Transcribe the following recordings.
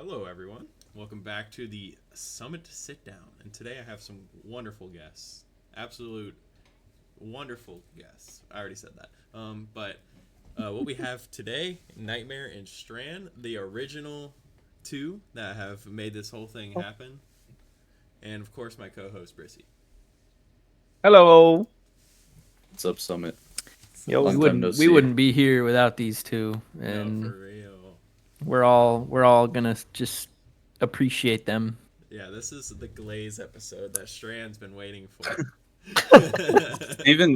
Hello, everyone. Welcome back to the Summit Sit-Down. And today I have some wonderful guests. Absolute wonderful guests. I already said that. But what we have today, Nightmare and Strand, the original two that have made this whole thing happen. And, of course, my co-host, Brissy. Hello. What's up, Summit? Yo, Long we time no wouldn't see. we wouldn't be here without these two, No, and for real. we're all gonna just appreciate them. Yeah, this is the Glaze episode that Strand's been waiting for.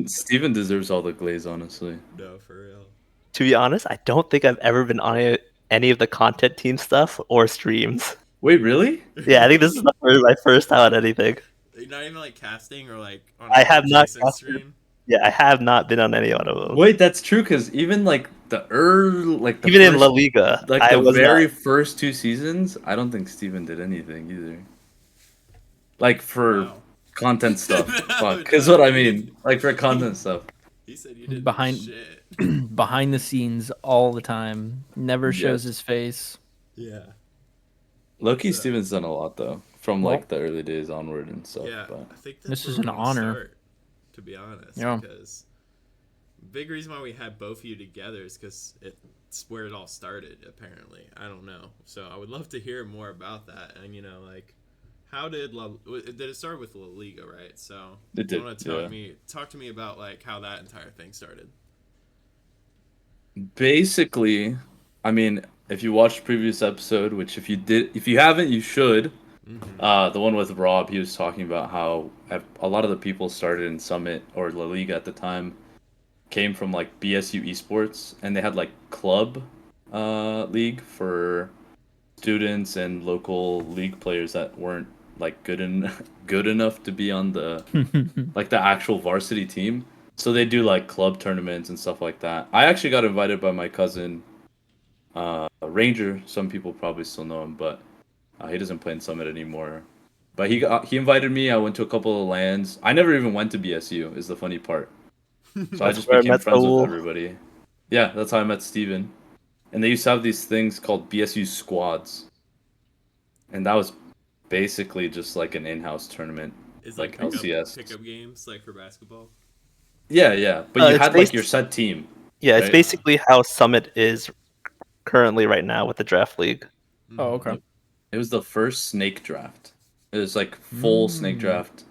Steven deserves all the glaze, honestly. No, for real. To be honest, I don't think I've ever been on any of the content team stuff or streams. Wait, really? Yeah, I think this is my first time on anything. You're not even like casting or like on I have not Jason's casted. stream? Yeah, I have not been on any one of them. Wait, that's true. Because even like the Even in La first, Liga, like I the was very not. first two seasons, I don't think Steven did anything either. Like for Wow. content stuff. No, Fuck, is no, what I he mean. Like for content stuff. He said you did Behind- shit. Behind the scenes all the time. Never shows Yes. his face. Yeah. Low-key, Yeah. Steven's done a lot though, from Well- like the early days onward and stuff. Yeah. But I think This where is an we're gonna honor. start, to be honest. Yeah. Because big reason why we had both of you together is because it's where it all started, apparently. I don't know. So I would love to hear more about that. And, like, how did it start with La Liga, right? So It did, you want to yeah. talk to me about, like, how that entire thing started. basically, I mean, if you watched the previous episode, which if you haven't, you should. The one with Rob, he was talking about how a lot of the people started in Summit or La Liga at the time came from like BSU esports, and they had like club league for students and local league players that weren't like good enough to be on the like the actual varsity team. So they do like club tournaments and stuff like that. I actually got invited by my cousin, Ranger. Some people probably still know him, but he doesn't play in Summit anymore. But he invited me. I went to a couple of lands. I never even went to BSU. Is the funny part. So I That's just where I became met friends with Saul. everybody. Yeah, that's how I met Steven. And they used to have these things called BSU squads, and that was basically just like an in-house tournament. Is Like pickup, LCS. pickup games, like, for basketball? Yeah. But you It's had like your set team. Yeah, it's right? basically how Summit is currently right now with the draft league. Oh, okay. It was the first snake draft. It was like full snake draft.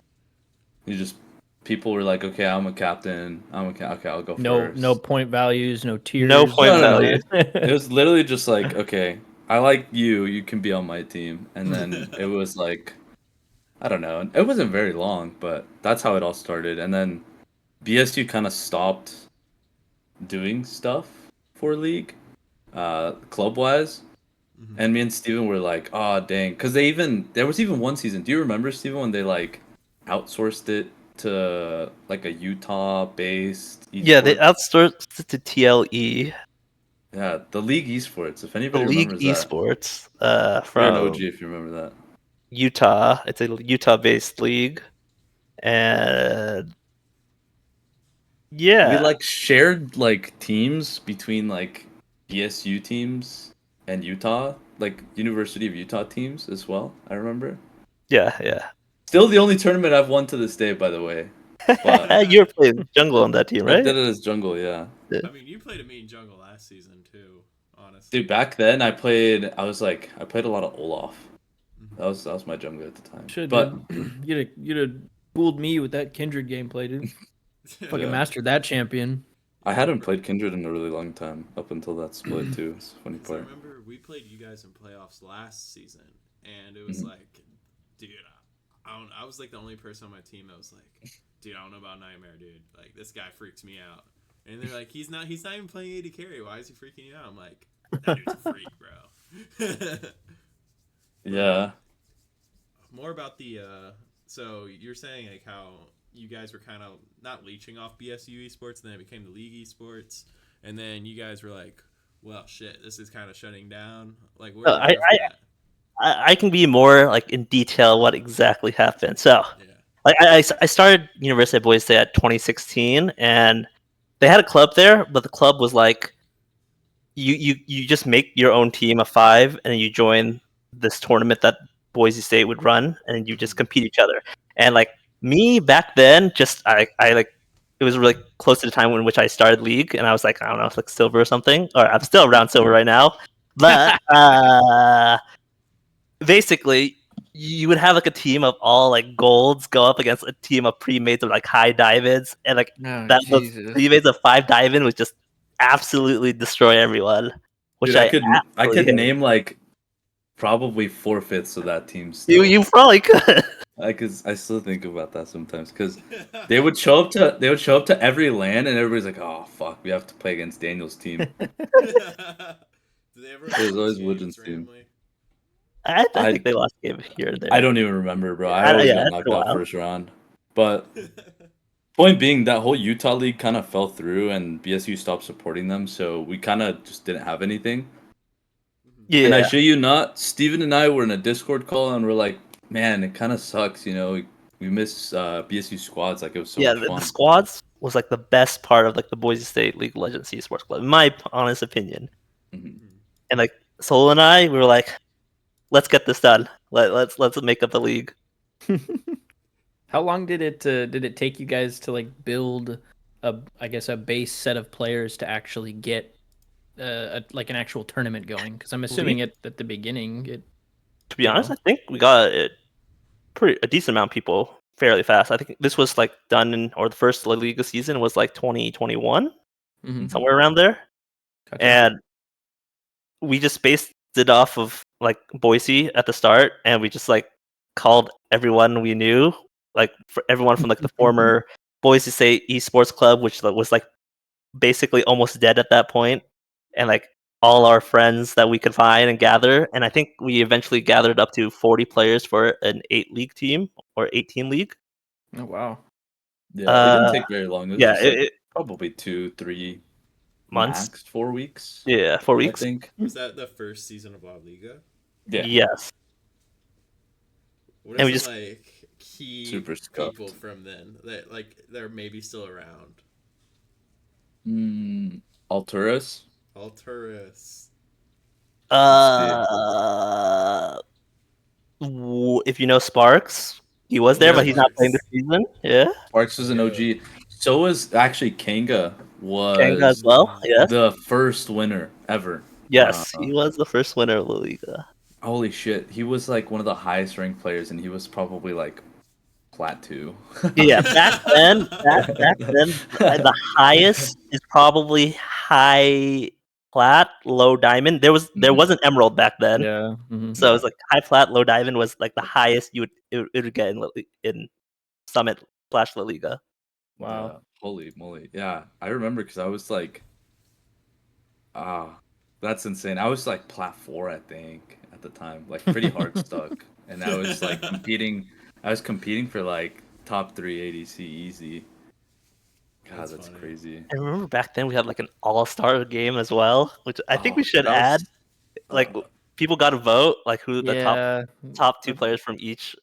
You just people were like, okay, I'm a captain. Okay, I'll go No first. no point values, no tiers. No point No. value. It was literally just like, okay, I like you. You can be on my team. And then it was like, I don't know. It wasn't very long, but that's how it all started. And then BSU kind of stopped doing stuff for League, club wise. And me and Steven were like, oh, dang. Because there was even one season. Do you remember, Steven, when they like outsourced it to like a Utah based Yeah, they esports? outsourced it to TLE, Yeah, the League esports. If the anybody League remembers that. Esports, You're an OG from if you remember that. Utah. It's a Utah-based league, and yeah, We like shared like teams between like BSU teams and Utah, like University of Utah teams as well. I remember. yeah. Still the only tournament I've won to this day, by the way. But You were playing jungle on that team, I right? did it as jungle, yeah. I mean, you played a mean jungle last season, too, honestly. Dude, back then I played a lot of Olaf. That was my jungle at the time. Should But you'd have fooled me with that Kindred gameplay, dude. Fucking Yeah. mastered that champion. I hadn't played Kindred in a really long time up until that split too. It's a funny So I part. remember we played you guys in playoffs last season, and it was like, dude, I was like the only person on my team that was like, dude, I don't know about Nightmare, dude. Like, this guy freaks me out. And they're like, he's not even playing AD carry. Why is he freaking you out? I'm like, that dude's a freak, bro. Yeah. More about the so you're saying like how you guys were kind of not leeching off BSU esports, and then it became the League esports, and then you guys were like, well, shit, this is kind of shutting down. Like, where I can be more like in detail what exactly happened. So, yeah. like, I started University of Boise State at 2016, and they had a club there, but the club was like, you just make your own team of 5, and then you join this tournament that Boise State would run, and you just compete each other. And like me back then, just I like it was really close to the time in which I started league, and I was like, I don't know, it's like silver or something, or I'm still around silver right now, but basically you would have like a team of all like golds go up against a team of pre-mates of like high divids, and like Oh, that those Jesus. pre-mates of 5 dive-in would just absolutely destroy everyone, which Dude, I I absolutely could hate. name like probably 4/5 of that team You still. you probably could. I still think about that sometimes because they would show up to every LAN and everybody's like, oh fuck, we have to play against Daniel's team. Do they ever It was lose always games Woodland's team. randomly? I I think they lost a game here and there. I don't even remember, bro. I always Yeah, got it's knocked been a out while. first round. But point being, that whole Utah league kind of fell through, and BSU stopped supporting them, so we kind of just didn't have anything. Yeah, And I shit you not, Steven and I were in a Discord call, and we're like, man, it kind of sucks, you know. We miss BSU squads, like it was so yeah. much The fun. squads was like the best part of like the Boise State League of Legends Esports Club, in my honest opinion. Mhm. And like Sol and I, we were like, let's get this done. Let's make up the league. How long did it take you guys to like build I guess a base set of players to actually get like an actual tournament going? Because I'm assuming at the beginning To be honest, I think we got it a decent amount of people fairly fast. I think this was like done or the first La Liga season was like 2021, Mhm. somewhere around there. Gotcha. And we just based it off of like Boise at the start, and we just like called everyone we knew, like for everyone from like the former Boise State Esports Club, which was like basically almost dead at that point, and like all our friends that we could find and gather. And I think we eventually gathered up to 40 players for an 8 league team or 18 league. Oh wow. Yeah, it didn't take very long. It was Yeah, just like probably 2-3 months. max, 4 weeks. Yeah, 4 I weeks. think. Was that the first season of La Liga? Yeah. Yes. What And are we some like key Super people scuffed. from then that like they're maybe still around? Alturas. Alturas. If you know Sparks, he was there, Yeah, but he's not playing this Sparks. season. Yeah, Sparks was an Yeah. OG. So was actually Kanga Kanga as was well. Yes, the first winner ever. yes, he was the first winner of La Liga. Holy shit. He was like one of the highest ranked players and he was probably like plat 2. Yeah, back then, the highest is probably high plat, low diamond. There was an emerald back then, Yeah. Mhm. so it was like high plat, low diamond was like the highest it would get in Summit / La Liga. Wow. Yeah, holy moly. Yeah, I remember because I was like, that's insane. I was like plat 4, I think, at the time, like pretty hard stuck. And I was like competing for like top 3 ADC easy. God, That's that's funny. crazy. I remember back then we had like an all-star game as well, which I think we should that add. was- Like people got to vote, like who the Yeah. top 2 players from each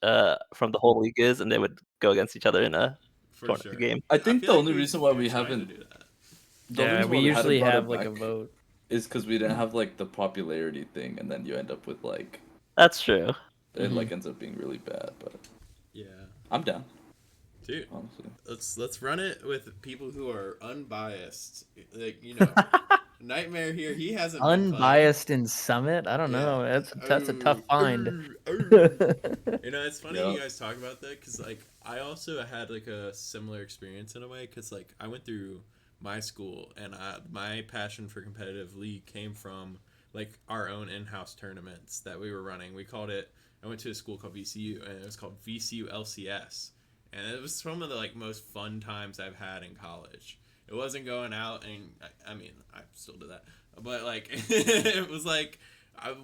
from the whole league is, and they would go against each other in a For tournament sure. game. I think feel the like only reason why we tried to haven't do that. the only Yeah, reason we why hadn't usually brought it have like a back vote. is because we didn't have like the popularity thing, and then you end up with like That's true. it like ends up being really bad. But Yeah. I'm down, Dude, honestly. let's run it with people who are unbiased. Like, you know, Nightmare here, he hasn't been playing. Unbiased in Summit? I don't Yeah. know. That's a tough find. You know, it's funny Yeah. you guys talk about that because, like, I also had like a similar experience in a way because, like, I went through my school and my passion for competitive league came from like our own in-house tournaments that we were running. We called it. I went to a school called VCU and it was called VCU LCS, and it was some of the like most fun times I've had in college. It wasn't going out, and I mean, I still do that, but like, it was like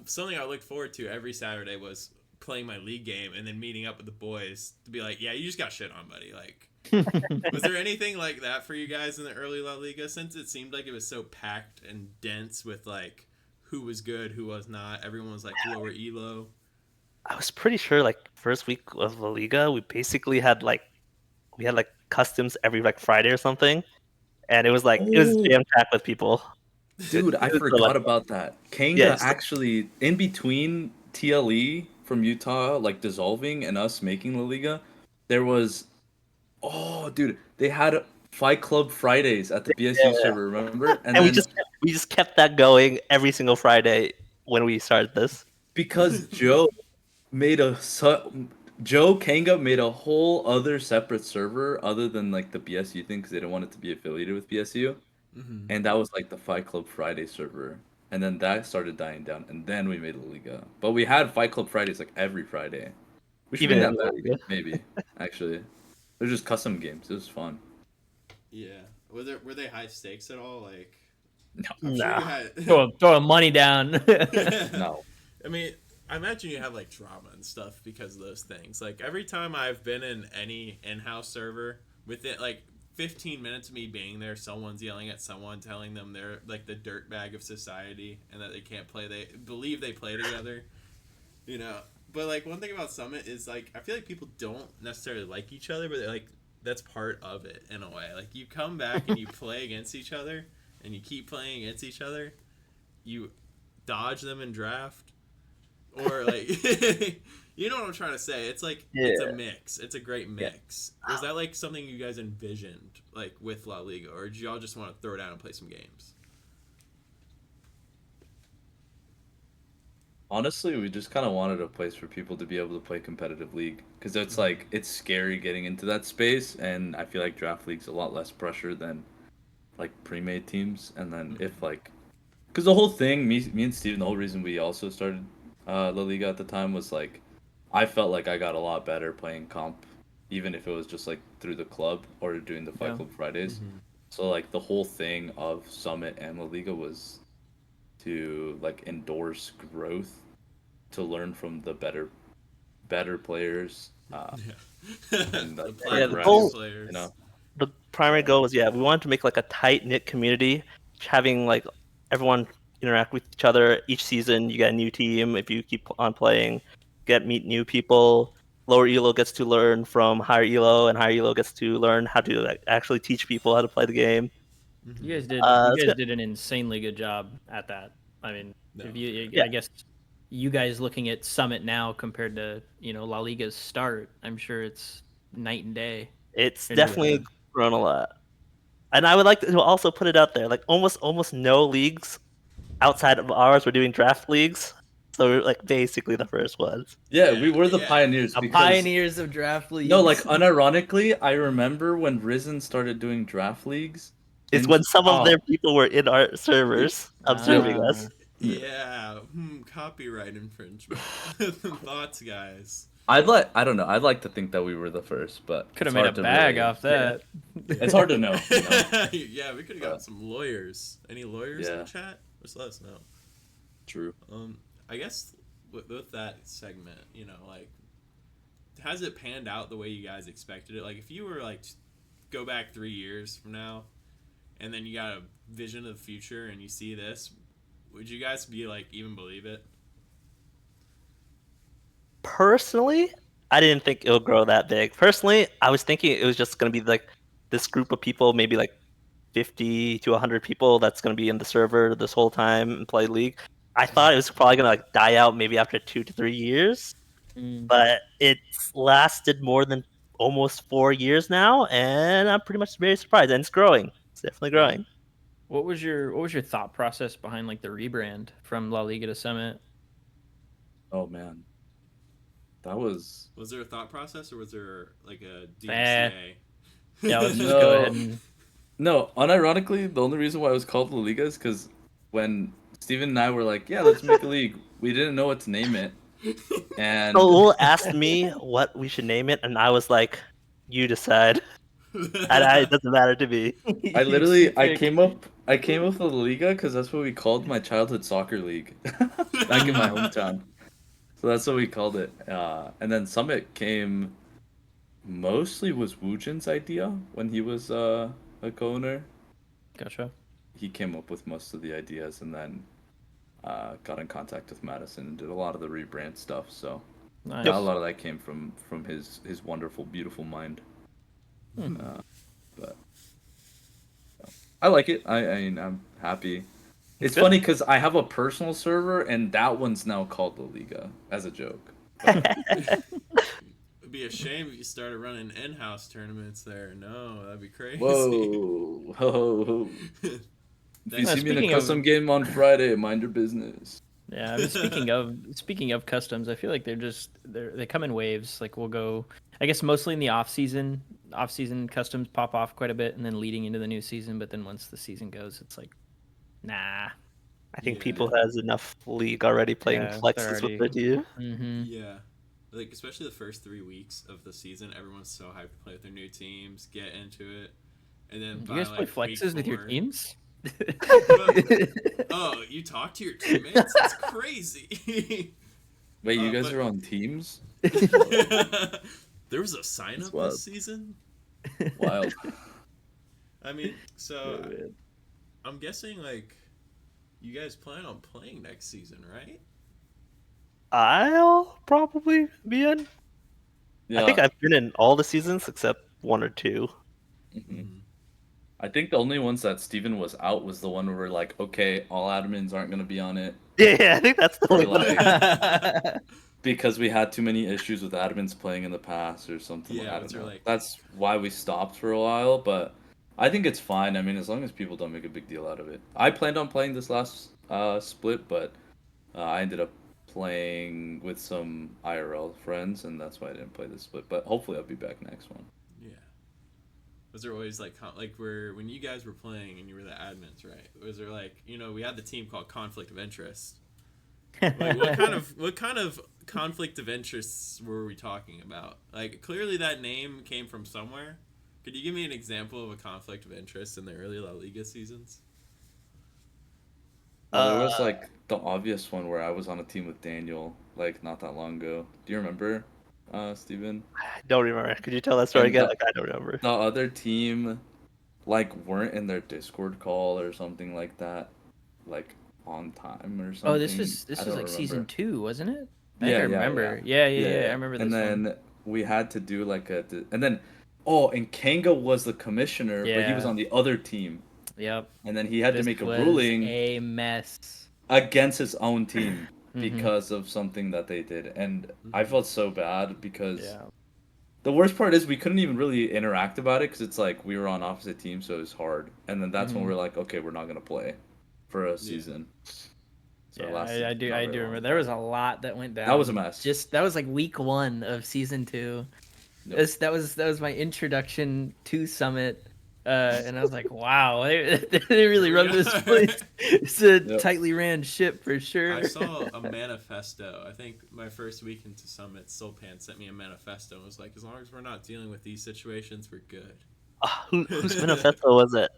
something I looked forward to every Saturday was playing my league game and then meeting up with the boys to be like, yeah, you just got shit on, buddy. Like, was there anything like that for you guys in the early La Liga, since it seemed like it was so packed and dense with like who was good, who was not? Everyone was like lower elo. I was pretty sure like first week of La Liga, we basically had like customs every like Friday or something, and it was Oh. jam packed with people. Dude, I It was so forgot much fun. about that. Kanga Yeah, it's- actually, in between TLE from Utah like dissolving and us making La Liga, there was, oh dude, they had Fight Club Fridays at the BSU Yeah. server, remember? And And then we just kept that going every single Friday when we started this. because made a Joe Kanga made a whole other separate server other than like the BSU thing because they didn't want it to be affiliated with BSU, Mm-hmm. and that was like the Fight Club Friday server, and then that started dying down, and then we made La Liga. But we had Fight Club Fridays like every Friday. We should Even bring in that La back, Liga. maybe. Actually, they're just custom games. It was fun. Yeah. Were they high stakes at all? Like, No, I'm sure you Nah. had. Throwing money down. no. I mean, I imagine you have like drama and stuff because of those things. Like every time I've been in any in-house server, within like 15 minutes of me being there, someone's yelling at someone, telling them they're like the dirtbag of society and that they can't play. They believe they play together, you know. But like one thing about Summit is like I feel like people don't necessarily like each other, but they're like that's part of it in a way. Like you come back and you play against each other, and you keep playing against each other. You dodge them in draft. Or like you know what I'm trying to say. It's like it's a mix. It's a great mix. Is that like something you guys envisioned like with La Liga, or did y'all just want to throw down and play some games? Honestly, we just kind of wanted a place for people to be able to play competitive league because it's like it's scary getting into that space, and I feel like draft league's a lot less pressure than like pre-made teams. And then if like, because the whole thing, me and Steven, the whole reason we also started La Liga at the time was like, I felt like I got a lot better playing comp, even if it was just like through the club or doing the Fight Yeah. Club Fridays. Mm-hmm. So like the whole thing of Summit and La Liga was to like endorse growth, to learn from the better players, and The like the platinum goal- players. you know. The primary goal was, we wanted to make like a tight knit community, having like everyone interact with each other. Each season, you get a new team if you keep on playing. Meet new people. Lower elo gets to learn from higher elo, and higher elo gets to learn how to like actually teach people how to play the game. Mm-hmm. You guys did. You it's guys good. did an insanely good job at that. I mean, No, if you, Yeah. I guess, you guys looking at Summit now compared to La Liga's start, I'm sure it's night and day. It's Yeah. definitely grown a lot. And I would like to also put it out there, like almost no leagues outside of ours were doing draft leagues. So we're like basically the first ones. Yeah, we were the yeah. pioneers A because pioneers of draft leagues. no, like unironically, I remember when Risen started doing draft leagues. It's when some of oh, their people were in our servers observing Ah. us. Yeah. Copyright infringement. Thoughts, guys. I don't know. I'd like to think that we were the first, but Could have it's made a hard to bag really- off that. It's hard to know. You know? Yeah, we could have got some lawyers. Any lawyers in the Yeah. chat? Just let us know. True. I guess with that segment, like, has it panned out the way you guys expected it? Like, if you were like, go back 3 years from now, and then you got a vision of the future, and you see this, would you guys be like, even believe it? Personally, I didn't think it would grow that big. Personally, I was thinking it was just going to be like this group of people, maybe like 50 to 100 people that's going to be in the server this whole time and play League. I thought it was probably going to like die out maybe after 2 to 3 years, but it's lasted more than almost 4 years now, and I'm pretty much very surprised. And it's growing. It's definitely growing. What was your thought process behind like the rebrand from La Liga to Summit? Oh man, that was. Was there a thought process, or was there like a Eh. DMCA? Yeah, let's just No. go ahead and No, unironically, the only reason why it was called La Liga is because when Steven and I were like, yeah, let's make a league, we didn't know what to name it. And Raul asked me what we should name it, and I was like, "You decide." It doesn't matter to me. I literally I Pick. came up with La Liga because that's what we called my childhood soccer league back in my hometown. So that's what we called it. And then Summit came mostly was Woojin's idea when he was a co-owner. Gotcha. He came up with most of the ideas and then got in contact with Madison and did a lot of the rebrand stuff. So Nice. yeah, a lot of that came from his wonderful, beautiful mind. But I like it. I mean, I'm happy It's Good. funny because I have a personal server, and that one's now called La Liga as a joke. It'd be a shame if you started running in-house tournaments there. No, that'd be crazy. Whoa, whoa. If you see me in a Speaking custom of- game on Friday, mind your business. Yeah, I mean, speaking of customs, I feel like they come in waves. Like we'll go, I guess mostly in the off season. Off season customs pop off quite a bit, and then leading into the new season. But then once the season goes, it's like, nah. I think Yeah. people has enough league already playing Yeah, they're flexes with already- their team. Mm-hmm. Yeah. Like, especially the first 3 weeks of the season, everyone's so hyped to play with their new teams, get into it. And then You by, guys play like, week flexes with your 4 teams? Oh, you talk to your teammates? That's crazy. Wait, you guys but- are on teams? There was a sign That's up wild. this season? Wild. I mean, so Yeah, man. I'm guessing, like, you guys plan on playing next season, right? I'll probably be in. Yeah. I think I've been in all the seasons except 1 or 2. Mhm. I think the only ones that Steven was out was the one where we're like, okay, all admins aren't gonna be on it Yeah, I think that's the Or only one. like- because we had too many issues with admins playing in the past or something. Yeah, I those don't are know. like- That's why we stopped for a while, but I think it's fine. I mean, as long as people don't make a big deal out of it. I planned on playing this last split, but I ended up playing with some IRL friends, and that's why I didn't play this split. But hopefully, I'll be back next one. Yeah. Was there always like where when you guys were playing and you were the admins, right? Was there like, you know, we had the team called Conflict of Interest. Like, what kind of conflict of interests were we talking about? Like, clearly that name came from somewhere. Could you give me an example of a conflict of interest in the early La Liga seasons? Well, there was like the obvious one where I was on a team with Daniel, like not that long ago. Do you remember, Steven? I don't remember. Could you tell that story And again? the- Like, I don't remember. The other team, like, weren't in their Discord call or something like that, like on time or something. Oh, this was I like don't season remember. 2, wasn't it? I Yeah, think I yeah, remember. Yeah, I remember this And one. then we had to do like and then, oh, and Kanga was the commissioner, but he was Yeah. on the other team, Yep. and then he had to This make a was ruling a mess. against his own team Mhm. because of something that they did, and I felt so bad because Yeah. the worst part is we couldn't even really interact about it because it's like we were on opposite teams, so it was hard. And then that's when Mhm. we're like, okay, we're not gonna play for a season. So it Yeah, lasted I do not very remember. long. There was a lot that went down. That was a mess. That was like week 1 of season 2. Yep. That was my introduction to Summit. And I was like, wow, they really Here run we this are. place. It's a Yep. tightly ran ship for sure. I saw a manifesto. I think my first week into Summit, Soulpan sent me a manifesto and was like, as long as we're not dealing with these situations, we're good. Whose manifesto was it?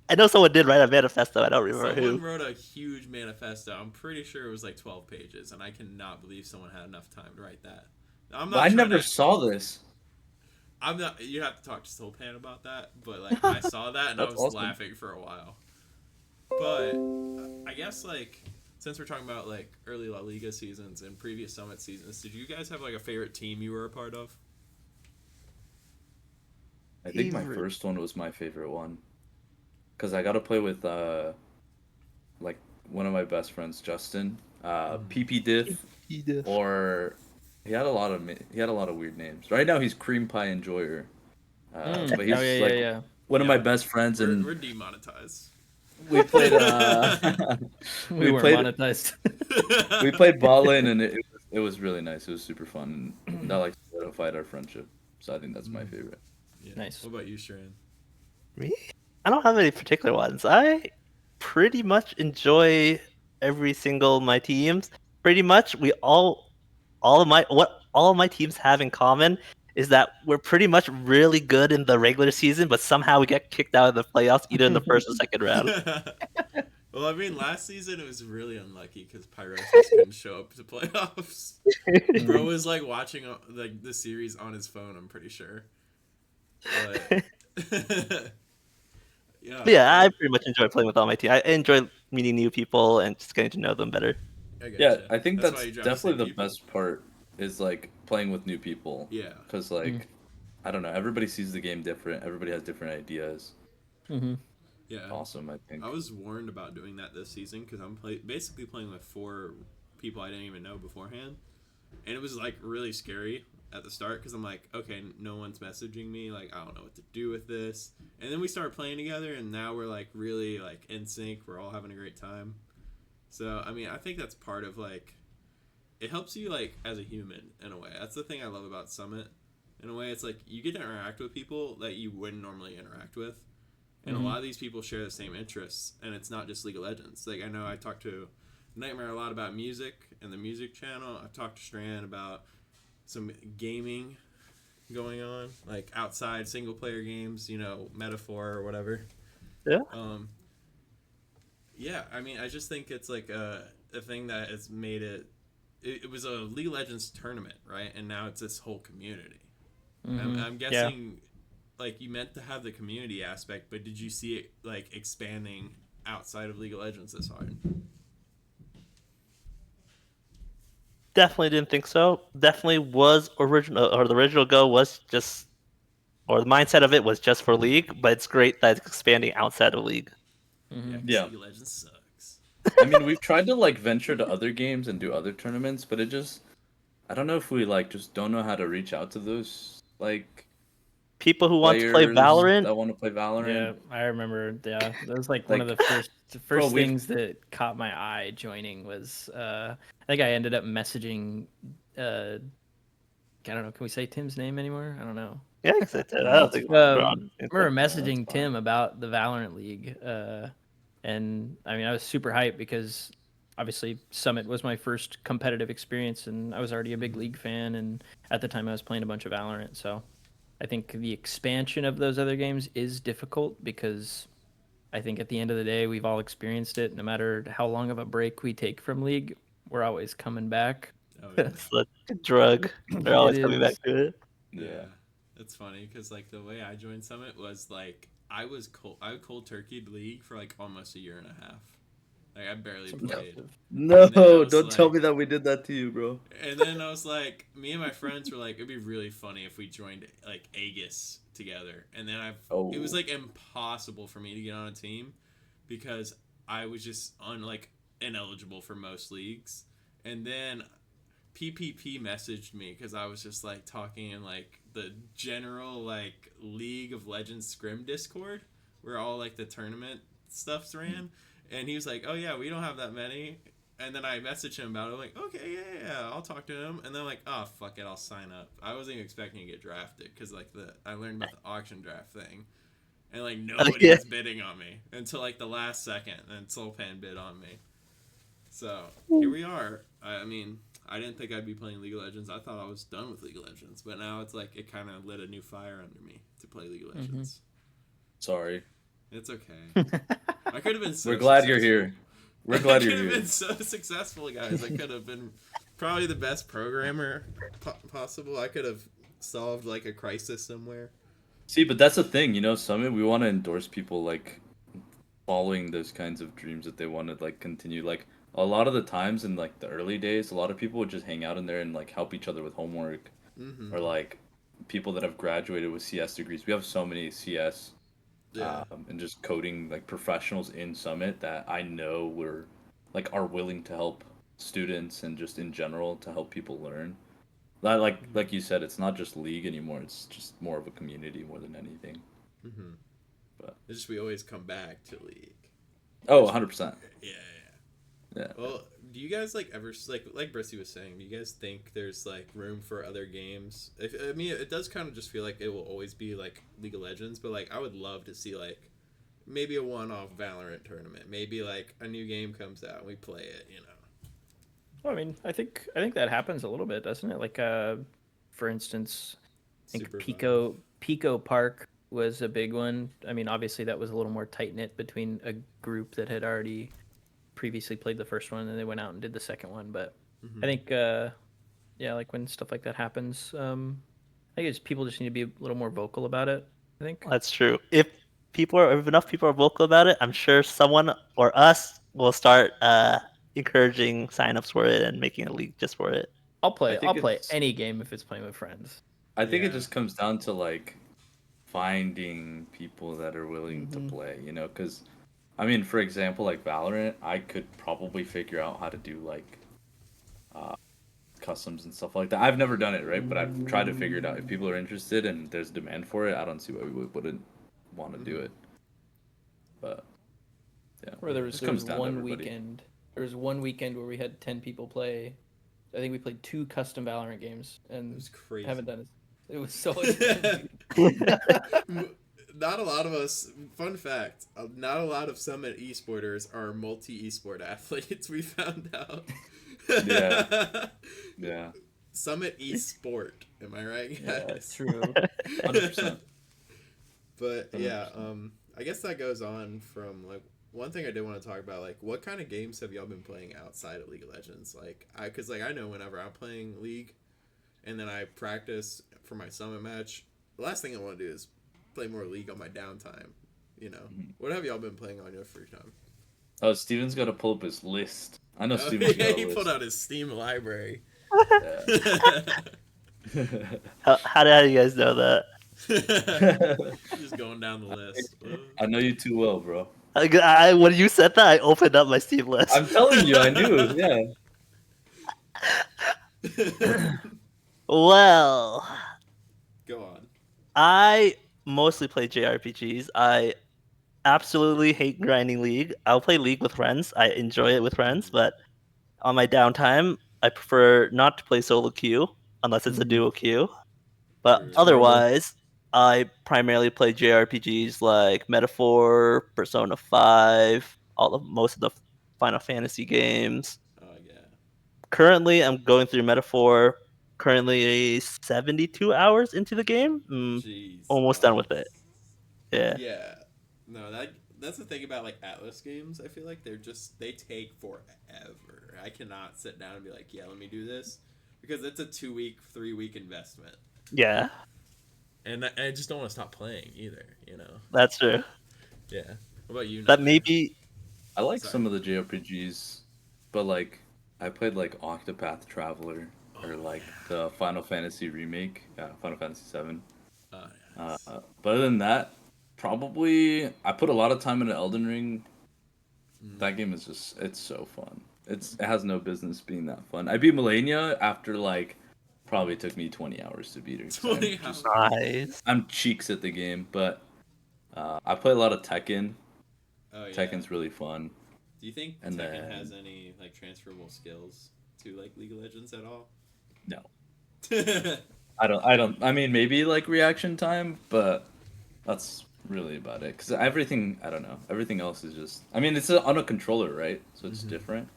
I know someone did write a manifesto. I don't remember Someone who. wrote a huge manifesto. I'm pretty sure it was like 12 pages, and I cannot believe someone had enough time to write that. I'm But I trying never to- saw this. I'm not. You have to talk to Soulpan about that. But like, I saw that and I was That's awesome. laughing for a while. But I guess like since we're talking about like early La Liga seasons and previous Summit seasons, did you guys have like a favorite team you were a part of? I think my Favorite. first one was my favorite one, because I got to play with like one of my best friends, Justin, PP Diff, or he had a lot of weird names. Right now he's Cream Pie Enjoyer, but he's Oh, yeah, like yeah. one of Yeah. my best friends, and We're demonetized. we played We weren't played monetized. we played ball lane, and it was really nice. It was super fun, and that like solidified our friendship. So I think that's my favorite. Yeah. Nice. What about you, Sharon? Me? I don't have any particular ones. I pretty much enjoy every single of my teams. Pretty much, all of my teams have in common is that we're pretty much really good in the regular season, but somehow we get kicked out of the playoffs either in the first or second round. Well, I mean, last season it was really unlucky because Pyrosis couldn't show up to playoffs. Bro was like watching like the series on his phone. I'm pretty sure. But yeah, Yeah, I pretty much enjoy playing with all my team. I enjoy meeting new people and just getting to know them better. I Yeah, gotcha. I think why that's you drive definitely same the people. best part is like playing with new people. Yeah. Because like I don't know, everybody sees the game different. Everybody has different ideas. Mm-hmm. Yeah. awesome. I think. I was warned about doing that this season because I'm basically playing with 4 people I didn't even know beforehand, and it was like really scary at the start because I'm like, okay, no one's messaging me, like I don't know what to do with this, and then we started playing together, and now we're like really like in sync. We're all having a great time. So I mean, I think that's part of like it helps you like as a human in a way. That's the thing I love about Summit. In a way, it's like you get to interact with people that you wouldn't normally interact with. And a lot of these people share the same interests, and it's not just League of Legends. Like, I know I talked to Nightmare a lot about music and the music channel. I've talked to Strand about some gaming going on, like outside single-player games, you know, Metaphor or whatever. Yeah. Yeah, I mean, I just think it's like a thing that has made it was a League of Legends tournament, right? And now it's this whole community. I'm guessing... Yeah. Like you meant to have the community aspect, but did you see it like expanding outside of League of Legends this hard? Definitely didn't think so. Definitely was original, or the original go was just, or the mindset of it was just for League. But it's great that it's expanding outside of League. Yeah. League of Legends sucks. I mean, we've tried to like venture to other games and do other tournaments, but it just, I don't know if we like just don't know how to reach out to those like. People who want to play Valorant. That want to play Valorant. Yeah, I remember. Yeah, that was like one of the first things that caught my eye joining was I think I ended up messaging. I don't know. Can we say Tim's name anymore? I don't know. Yeah, I don't think remember messaging Tim about the Valorant League, and I mean I was super hyped because obviously Summit was my first competitive experience, and I was already a big League fan, and at the time I was playing a bunch of Valorant, so. I think the expansion of those other games is difficult because I think at the end of the day, we've all experienced it. No matter how long of a break we take from League, we're always coming back. Oh, yeah. It's like a drug. They're always coming back to it. Yeah. It's funny because like the way I joined Summit was like I cold turkeyed League for like almost a year and a half. Like I barely played. No, don't tell me that we did that to you, bro. And then I was like, me and my friends were like, it'd be really funny if we joined like Aegis together. And then it was like impossible for me to get on a team because I was just ineligible for most leagues. And then PPP messaged me because I was just like talking in like the general like League of Legends Scrim Discord where all like the tournament stuff's ran. And he was like, oh, yeah, we don't have that many. And then I messaged him about it. I'm like, okay, yeah, I'll talk to him. And then I'm like, oh, fuck it, I'll sign up. I wasn't even expecting to get drafted because, like, I learned about the auction draft thing. And, like, nobody was bidding on me until, like, the last second. And Soulpan bid on me. So, here we are. I mean, I didn't think I'd be playing League of Legends. I thought I was done with League of Legends. But now it's like it kind of lit a new fire under me to play League of Legends. Sorry. It's okay. I could have been so We're glad you're here. We're glad you're here. I could have been so successful, guys. I could have been probably the best programmer possible. I could have solved like a crisis somewhere. See, but that's the thing, you know, Summit, we want to endorse people like following those kinds of dreams that they want to like continue. Like a lot of the times in like the early days, a lot of people would just hang out in there and like help each other with homework. Or like people that have graduated with CS degrees. We have so many CS and just coding like professionals in Summit that I know are willing to help students and just in general to help people learn. That like you said, it's not just League anymore. It's just more of a community more than anything. But it's just we always come back to League. Oh, 100%. Yeah. Well, do you guys like ever like Brissy was saying? Do you guys think there's like room for other games? I mean, it does kind of just feel like it will always be like League of Legends, but like I would love to see like maybe a one-off Valorant tournament. Maybe like a new game comes out and we play it. You know. Well, I mean, I think that happens a little bit, doesn't it? Like, for instance, I think Pico Park was a big one. I mean, obviously that was a little more tight knit between a group that had already previously played the first one and they went out and did the second one. But I think, like when stuff like that happens, I think it's people just need to be a little more vocal about it. I think that's true. If enough people are vocal about it, I'm sure someone or us will start encouraging signups for it and making a league just for it. I'll play any game if it's playing with friends. I think it just comes down to like finding people that are willing to Mhm. play, you know, because I mean, for example, like Valorant, I could probably figure out how to do like uh, customs and stuff like that. I've never done it, right? But I've tried to figure it out. If people are interested and there's demand for it, I don't see why we wouldn't want to do it. But yeah, Where there it was just comes down to one everybody. weekend. There was one weekend where we had 10 people play. I think we played 2 custom Valorant games It and was crazy. haven't done it. It was so much fun. Not a lot of us. Fun fact: not a lot of Summit esporters are multi-esport athletes. We found out. Yeah. Yeah, Summit esport. Am I right, Yeah, guys? true. 100%. But yeah, 100%. I guess that goes on from like one thing I did want to talk about. Like, what kind of games have y'all been playing outside of League of Legends? Like, because like I know whenever I'm playing League, and then I practice for my Summit match, the last thing I want to do is play more League on my downtime. You know, what have y'all been playing on your free time? Oh, Steven's got to pull up his list. I know Oh, Steven's yeah, got he a pulled list. out his Steam library. How do you guys know that? Just going down the list. I know you too well, bro. When you said that, I opened up my Steam list. I'm telling you, I knew. Yeah. Well, Go on. I mostly play JRPGs. I absolutely hate grinding League. I'll play League with friends. I enjoy it with friends, but on my downtime, I prefer not to play solo queue unless it's a Mhm. duo queue. But True. otherwise, I primarily play JRPGs like Metaphor, Persona 5, most of the Final Fantasy games. Oh yeah. Currently, I'm going through Metaphor. Currently, 72 hours into the game. Jeez. Almost done with it. Yeah. Yeah. No, that's the thing about like Atlas games. I feel like they take forever. I cannot sit down and be like, yeah, let me do this, because it's a 2 week, 3 week investment, Yeah, and I just don't want to stop playing either. You know. that's true. Yeah. What about you? That Nightmare? maybe. I like Sorry. some of the JRPGs, but like I played like Octopath Traveler or like the Final Fantasy remake, Final Fantasy 7. Oh, yes. But other than that, probably I put a lot of time into Elden Ring. That game is just it's so fun. It has no business being that fun. I beat Melania after like probably took me 20 hours to beat her. 'Cause 20 hours. Nice. I'm cheeks at the game, but I play a lot of Tekken. Oh yeah. Tekken's really fun. Do you think And Tekken then- has any like transferable skills to like League of Legends at all? No. Oh I mean, maybe like reaction time, but that's really about it. Because everything, I don't know. Everything else is just. I mean, it's on a controller, right? So it's different.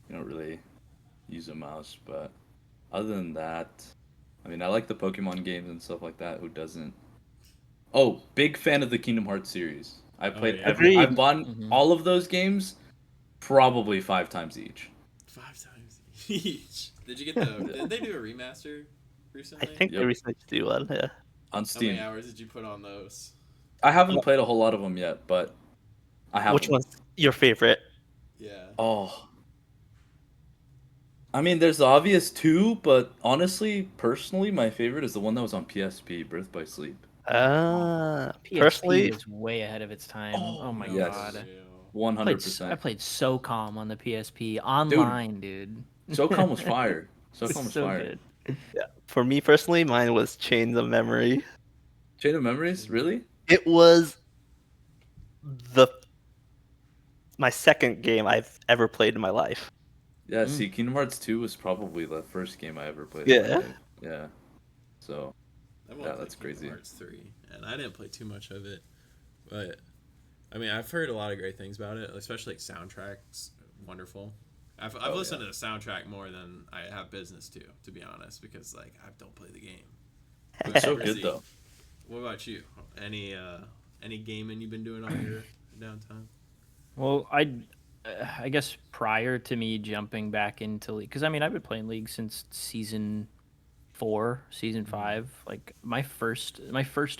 You don't really use a mouse, but other than that, I mean, I like the Pokemon games and stuff like that. Who doesn't? Oh, big fan of the Kingdom Hearts series. I played yeah. every. I've Agreed. bought all of those games, probably 5 times each. 5 times each. Did you get the? Did they do a remaster I recently? think Yep. they recently do one. Yeah. On How Steam. many hours did you put on those? I haven't played a whole lot of them yet, but I have Which them. one's your favorite? Yeah. Oh. I mean, there's the obvious two, but honestly, personally, my favorite is the one that was on PSP, Birth by Sleep. PSP Personally, was way ahead of its time. Oh, my yes. god. Real. 100%. I played SOCOM on the PSP online, dude. SOCOM was fire. SOCOM was so fire. good. for me personally, mine was Chains of Memory. Chain of Memories? Really? It was the my second game I've ever played in my life. Yeah, see, Kingdom Hearts 2 was probably the first game I ever played in Yeah. my life. Yeah. So, I've Yeah, only played that's Kingdom crazy. Hearts 3, and I didn't play too much of it, but I mean, I've heard a lot of great things about it, especially like soundtracks. Wonderful. I've listened to the soundtrack more than I have business to be honest, because like I don't play the game. But it's so Rizzy, good, though. What about you? Any gaming you've been doing on your downtime? Well, I guess prior to me jumping back into League, because I mean I've been playing League since season 4, season 5. Like my first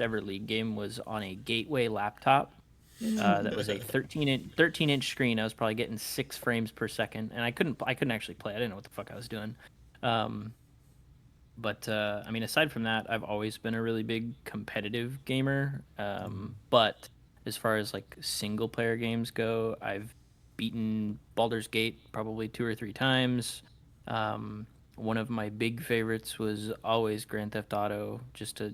ever League game was on a Gateway laptop. That was a 13-inch screen. I was probably getting 6 frames per second, and I couldn't actually play. I didn't know what the fuck I was doing. But I mean, aside from that, I've always been a really big competitive gamer. But as far as like single player games go, I've beaten Baldur's Gate probably 2 or 3 times. Um, one of my big favorites was always Grand Theft Auto. Just to,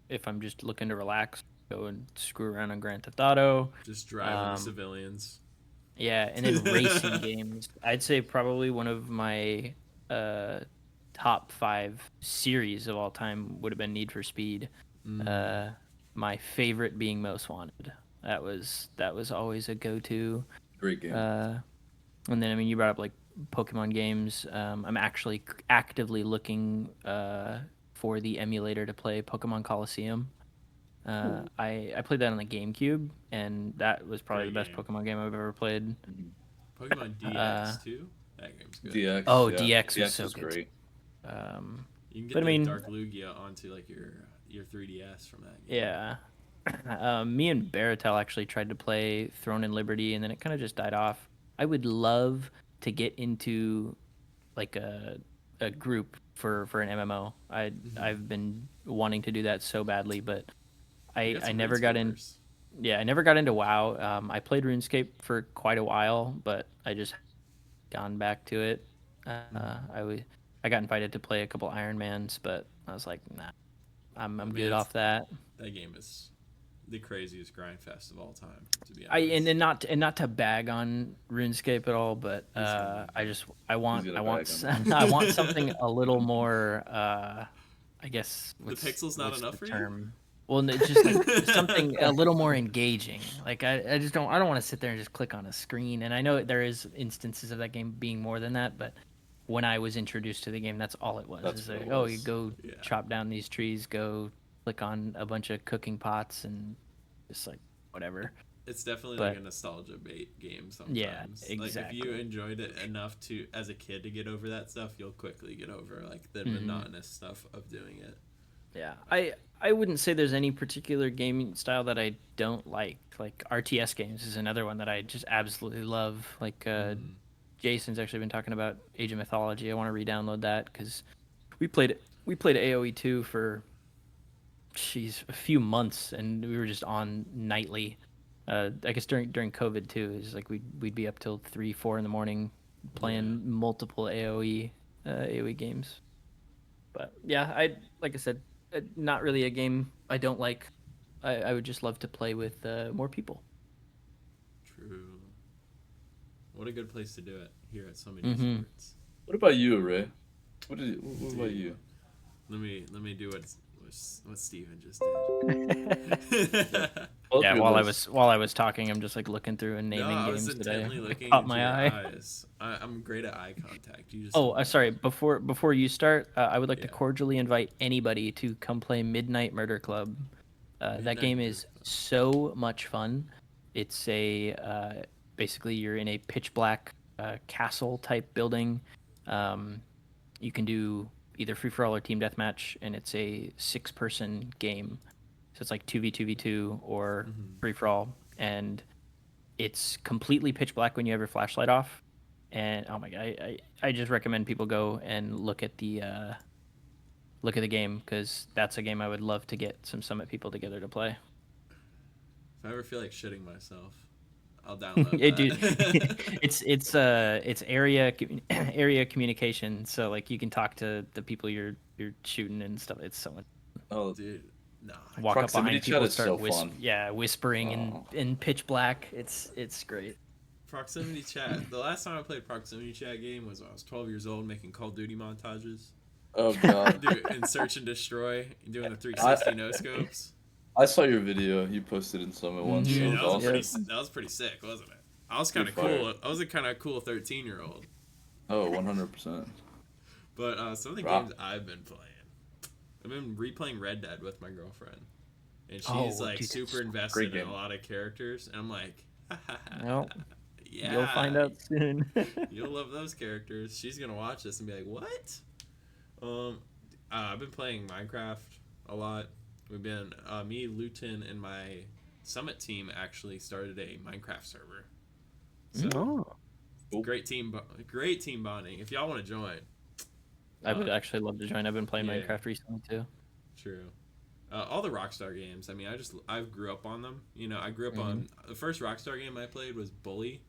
if I'm just looking to relax, go and screw around on Grand Theft Auto. Just driving the civilians. Yeah, and then racing games. I'd say probably one of my uh, top 5 series of all time would have been Need for Speed. Uh, my favorite being Most Wanted. That was always a go-to. Great game. And then I mean, you brought up like Pokemon games. I'm actually actively looking for the emulator to play Pokemon Coliseum. I played that on the GameCube, and that was probably Great the best game. Pokemon game I've ever played. Pokemon DX too. That game's good. DX. Oh, yeah. DX was so was good. great. You can get But I the mean- Dark Lugia onto like your 3DS from that game. Yeah. Me and Baratel actually tried to play Throne and Liberty, and then it kind of just died off. I would love to get into like a group for an MMO. I've been wanting to do that so badly, but You got I some never got in. RuneScapers. Yeah, I never got into WoW. I played RuneScape for quite a while, but I just gone back to it. I got invited to play a couple Ironmans, but I was like, nah, I'm good it's- off that. That game is the craziest grind fest of all time. To be I honest. and not to bag on RuneScape at all, but gonna- I want gonna I want bag I want something a little more I guess pixels not what's enough the for you? term? Well, no, just like something a little more engaging. Like I just don't want to sit there and just click on a screen. And I know there is instances of that game being more than that, but when I was introduced to the game, that's all it was. That's It's what like, it oh, was. you go Yeah. chop down these trees, go click on a bunch of cooking pots, and just like whatever. It's definitely like But- a nostalgia bait game sometimes. Yeah, Like if you exactly. enjoyed it enough to as a kid to get over that stuff, you'll quickly get over like the Mm-hmm. monotonous stuff of doing it. Yeah, I wouldn't say there's any particular gaming style that I don't like. Like RTS games is another one that I just absolutely love. Like Jason's actually been talking about Age of Mythology. I want to re-download that because we played AOE 2 for a few months, and we were just on nightly. I guess during COVID too, is like we'd be up till 3-4 in the morning playing multiple AOE games. But yeah, like I said, not really a game I don't like. I would just love to play with more people. True. What a good place to do it here at So Many Mhm. Sports. What about you, Ray? What about you? Let me do what Steven just did. Pull up Yeah, your while list. I was talking, I'm just like looking through and No, naming I was games today. intently It looking caught into my your eye. eyes. I'm great at eye contact. You just Oh, don't know. sorry. Before you start, I would like to Yeah. cordially invite anybody to come play Midnight Murder Club. That Midnight game Murder is Club. so much fun. It's basically you're in a pitch black castle type building. You can do either free for all or team deathmatch, and it's a 6-person game. So it's like 2v2v2 or free for all, and it's completely pitch black when you have your flashlight off. And oh my god, I just recommend people go and look at the game because that's a game I would love to get some Summit people together to play. If I ever feel like shitting myself, I'll download It, that. it's area communication, so like you can talk to the people you're shooting and stuff. It's so much. Oh, Dude, nah. Walk up Proximity behind chat people, is start so fun. whispering Oh. in pitch black. It's great. Proximity chat. The last time I played proximity chat game was when I was 12 years old making Call of Duty montages. oh god. Dude, and search and destroy, doing the 360 no scopes. I saw your video you posted in Summit once. Dude, It was that was awesome. pretty. That was pretty sick, wasn't it? I was kind of Pretty cool. I was a kind of cool 13-year-old. Oh, 100%. But some of the Rock. games I've been playing, I've been replaying Red Dead with my girlfriend, and she's Oh, like dude, super great invested in game. a lot of characters, and I'm like, Well, yeah, you'll find out soon. You'll love those characters. She's gonna watch this and be like, "What?" I've been playing Minecraft a lot. We've been me, Luton, and my Summit team actually started a Minecraft server. So Oh. Cool. great team bonding. If y'all want to join, I would actually love to join. I've been playing yeah. Minecraft recently too. True. All the Rockstar games. I mean, I grew up on them. You know, I grew up on the first Rockstar game I played was Bully.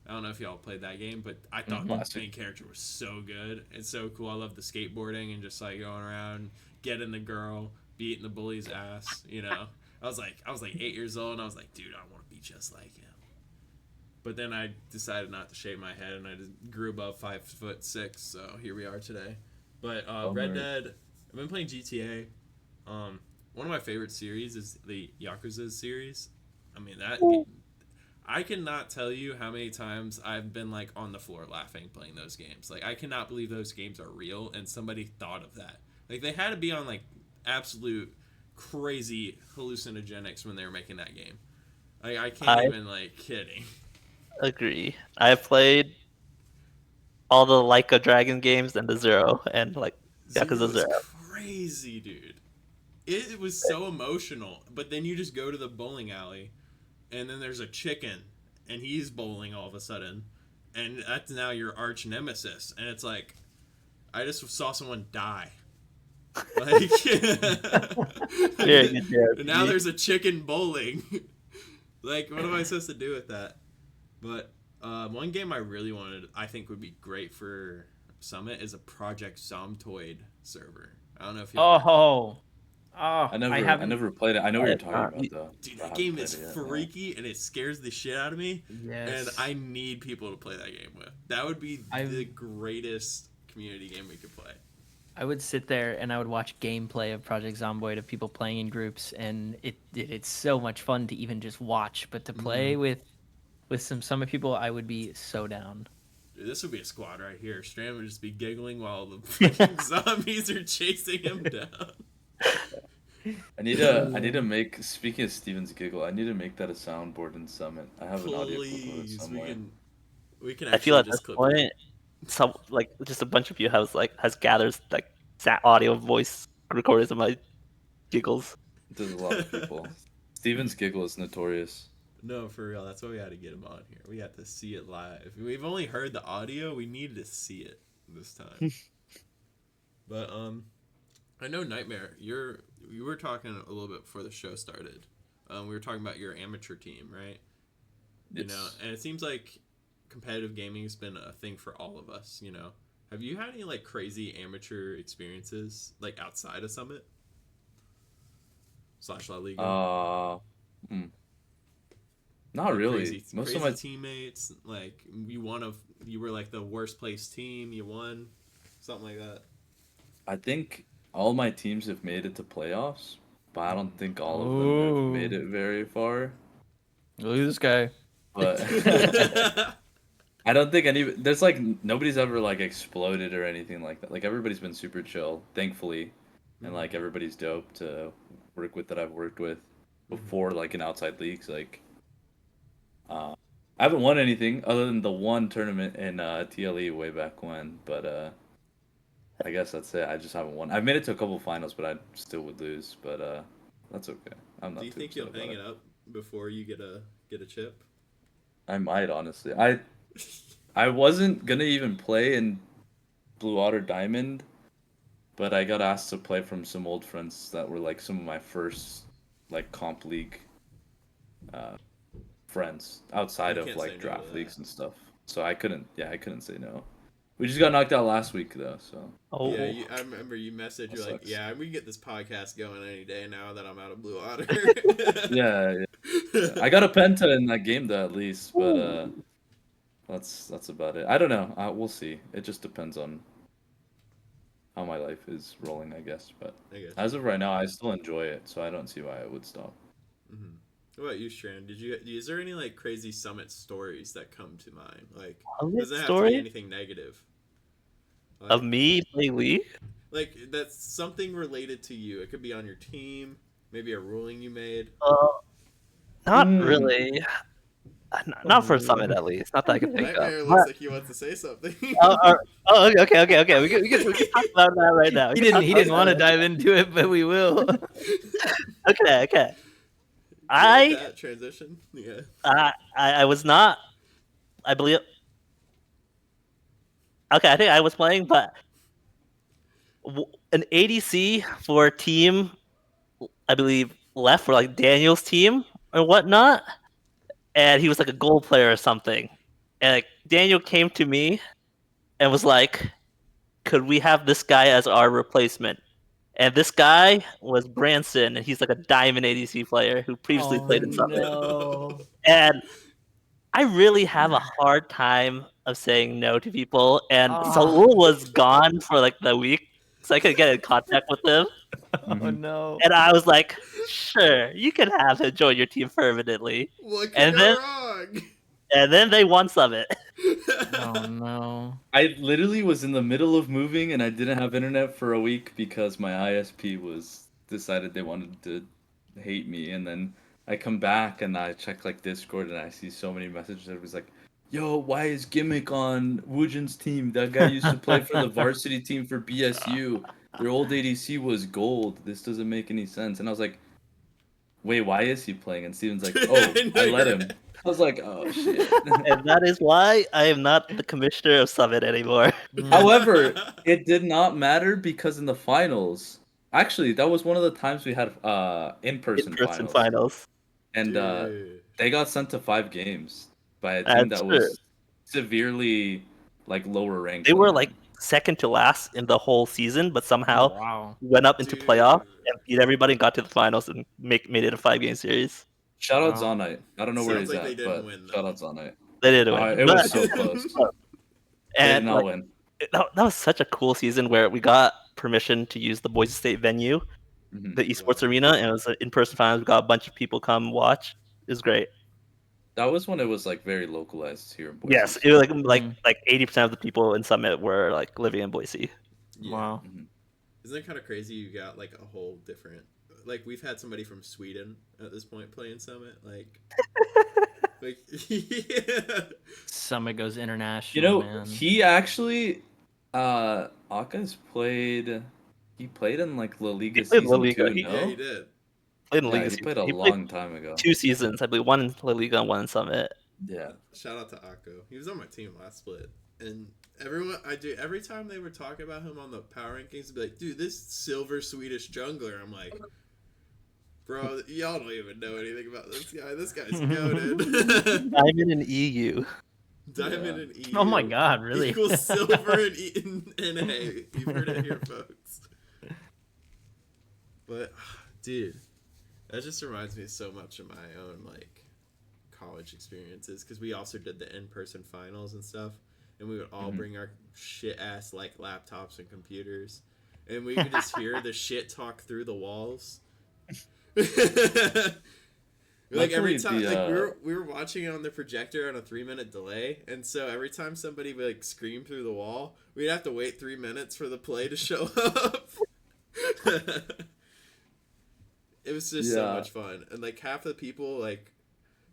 I don't know if y'all played that game, but I thought the main character was so good. It's so cool. I love the skateboarding and just like going around, getting the girl, beating the bully's ass. You know, I was like 8 years old, and I was like, dude, I want to be just like him. But then I decided not to shave my head, and I just grew above 5'6", so here we are today. But Red Dead, I've been playing GTA. One of my favorite series is the Yakuza series. I mean, I cannot tell you how many times I've been like on the floor laughing playing those games. Like, I cannot believe those games are real and somebody thought of that. Like, they had to be on like absolute crazy hallucinogenics when they were making that game. Like, I can't even like kidding. Agree. I've played all the Like a Dragon games and the Zero and like Yakuza Zero. Crazy, dude. It was so emotional. But then you just go to the bowling alley, and then there's a chicken, and he's bowling all of a sudden, and that's now your arch nemesis. And it's like, I just saw someone die. Like, now there's a chicken bowling. Like, what am I supposed to do with that? But one game I really I think would be great for Summit is a Project Zomtoid server. I don't know if you. I never played it. I know what you're talking about though. Dude, that game is freaky and it scares the shit out of me. Yes. And I need people to play that game with. That would be the greatest community game we could play. I would sit there and I would watch gameplay of Project Zomboid of people playing in groups, and it's so much fun to even just watch. But to play with some Summit people, I would be so down. Dude, this would be a squad right here. Strand would just be giggling while the freaking zombies are chasing him down. I need to make. Speaking of Steven's giggle, I need to make that a soundboard in Summit. I have an audio clip of it somewhere. We can. I feel at this point, like just a bunch of you has gathered like audio voice recordings of my giggles. There's a lot of people. Steven's giggle is notorious. No, for real. That's why we had to get him on here. We had to see it live. We've only heard the audio. We needed to see it this time. But I know Nightmare. You were talking a little bit before the show started. We were talking about your amateur team, right? You know, and it seems like competitive gaming has been a thing for all of us. You know, have you had any like crazy amateur experiences like outside of Summit / La Liga? Not really. Most of my teammates, like you were like the worst placed team. You won, something like that. I think all my teams have made it to playoffs, but I don't think all of them have made it very far. Look at this guy. But I don't think there's like nobody's ever like exploded or anything like that. Like everybody's been super chill, thankfully, and like everybody's dope to work with that I've worked with before, like in outside leagues. Like I haven't won anything other than the one tournament in TLE way back when, but I guess that's it. I just haven't won. I've made it to a couple finals, but I still would lose. But that's okay. I'm not. Do you think you'll hang it up before you get a chip? I might, honestly. I wasn't gonna even play in Blue Water Diamond, but I got asked to play from some old friends that were like some of my first like comp league friends outside of like draft leagues and stuff. So I couldn't say no. We just got knocked out last week though, so. Oh. Yeah, I remember you messaged. You're like, yeah, we can get this podcast going any day now that I'm out of Blue Water. yeah. I got a penta in that game though, at least, but that's about it. I don't know. We'll see. It just depends on how my life is rolling, I guess. But as of right now, I still enjoy it, so I don't see why I would stop. Mm-hmm. What about you, Strand? Is there any like crazy Summit stories that come to mind? Like, doesn't have to be anything negative. Like, of me playing League? Like that's something related to you. It could be on your team, maybe a ruling you made. Not really. Not for Summit, at least. Not that I can think of. Nightmare looks like he wants to say something. Okay. We can talk about that right now. He didn't want to dive into it, but we will. Okay. That transition. Yeah. I was not. I believe. Okay, I think I was playing, but an ADC for a team, I believe, left for like Daniel's team or whatnot, and he was like a gold player or something. And like Daniel came to me and was like, "Could we have this guy as our replacement?" And this guy was Branson, and he's like a diamond ADC player who previously Oh played in Summit. no! And I really have a hard time of saying no to people. And Ah. Saul was gone for like the week, so I could get in contact with him. Oh Mhm. no! And I was like, "Sure, you can have him join your team permanently." What could And go then, wrong? and then they won Summit. Oh no! I literally was in the middle of moving and I didn't have internet for a week because my ISP was decided they wanted to hate me, and then I come back and I check like Discord and I see so many messages that was like, "Yo, why is Gimmick on Woojin's team? That guy used to play for the varsity team for BSU. Their old ADC was gold. This doesn't make any sense." And I was like, "Wait, why is he playing?" And Steven's like, "Oh, No, I let you're him." right. I was like, "Oh shit." And that is why I am not the commissioner of Summit anymore. However, it did not matter because in the finals, actually, that was one of the times we had in-person In-person finals, finals. and Dude. they got sent to 5 games by a team That's that true. was severely like lower ranked. They than were them. like second to last in the whole season, but Oh, somehow wow! went up into playoff Dude. and beat everybody and got to the finals and made it a 5-game series. Shout out Wow. Zonite. I don't know where Sounds he's like they at, didn't but win, shout though. out Zonite. They didn't win. It But, was so close. They did and not like, win. that was such a cool season where we got permission to use the Boise State venue, Mhm. the esports Wow. arena, and it was an in-person finals. We got a bunch of people come watch. It was great. That was when it was like very localized here in Boise. Yes, it was like Mm. 80% of the people in Summit were like living in Boise. Yeah. Wow! Mhm. Isn't that kind of crazy? You got like a whole different. Like we've had somebody from Sweden at this point playing Summit. Like, yeah. Summit goes international, You know, man. he actually, Aka's played. He played in like La Liga He played La season Liga. 2, He Yeah, no? he did. played in Yeah, Liga. he played a He played long time ago. 2 seasons, I believe. One in La Liga and one in Summit. Yeah. Shout out to Akko. He was on my team last split, and every time they were talking about him on the power rankings, they'd be like, "Dude, this silver Swedish jungler." I'm like, "Bro, y'all don't even know anything about this guy. This guy's goated." Diamond in EU. Diamond and EU. Oh my God! Really? Equals silver and NA. You've heard it here, folks. But, dude, that just reminds me so much of my own like college experiences because we also did the in-person finals and stuff, and we would all bring our shit ass like laptops and computers, and we could just hear the shit talk through the walls. Like every Luckily, time, the, like we were watching it on the projector on a 3-minute delay, and so every time somebody would like scream through the wall, we'd have to wait 3 minutes for the play to show up. It was just so Yeah. much fun, and like half the people like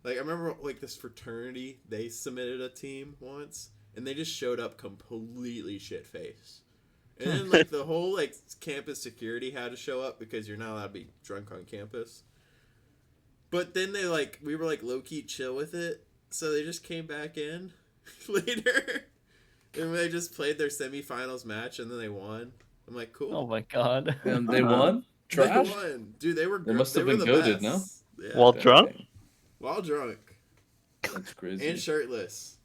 I remember like this fraternity, they submitted a team once, and they just showed up completely shit faced. And then like the whole like campus security had to show up because you're not allowed to be drunk on campus. But then we were like low key chill with it, so they just came back in later, and they just played their semifinals match, and then they won. I'm like, cool. Oh my God! and they won? Trash? They won, dude. They were. They must they have were been the goated, best. Yeah. Well, Dang. drunk? While drunk That's crazy. and shirtless.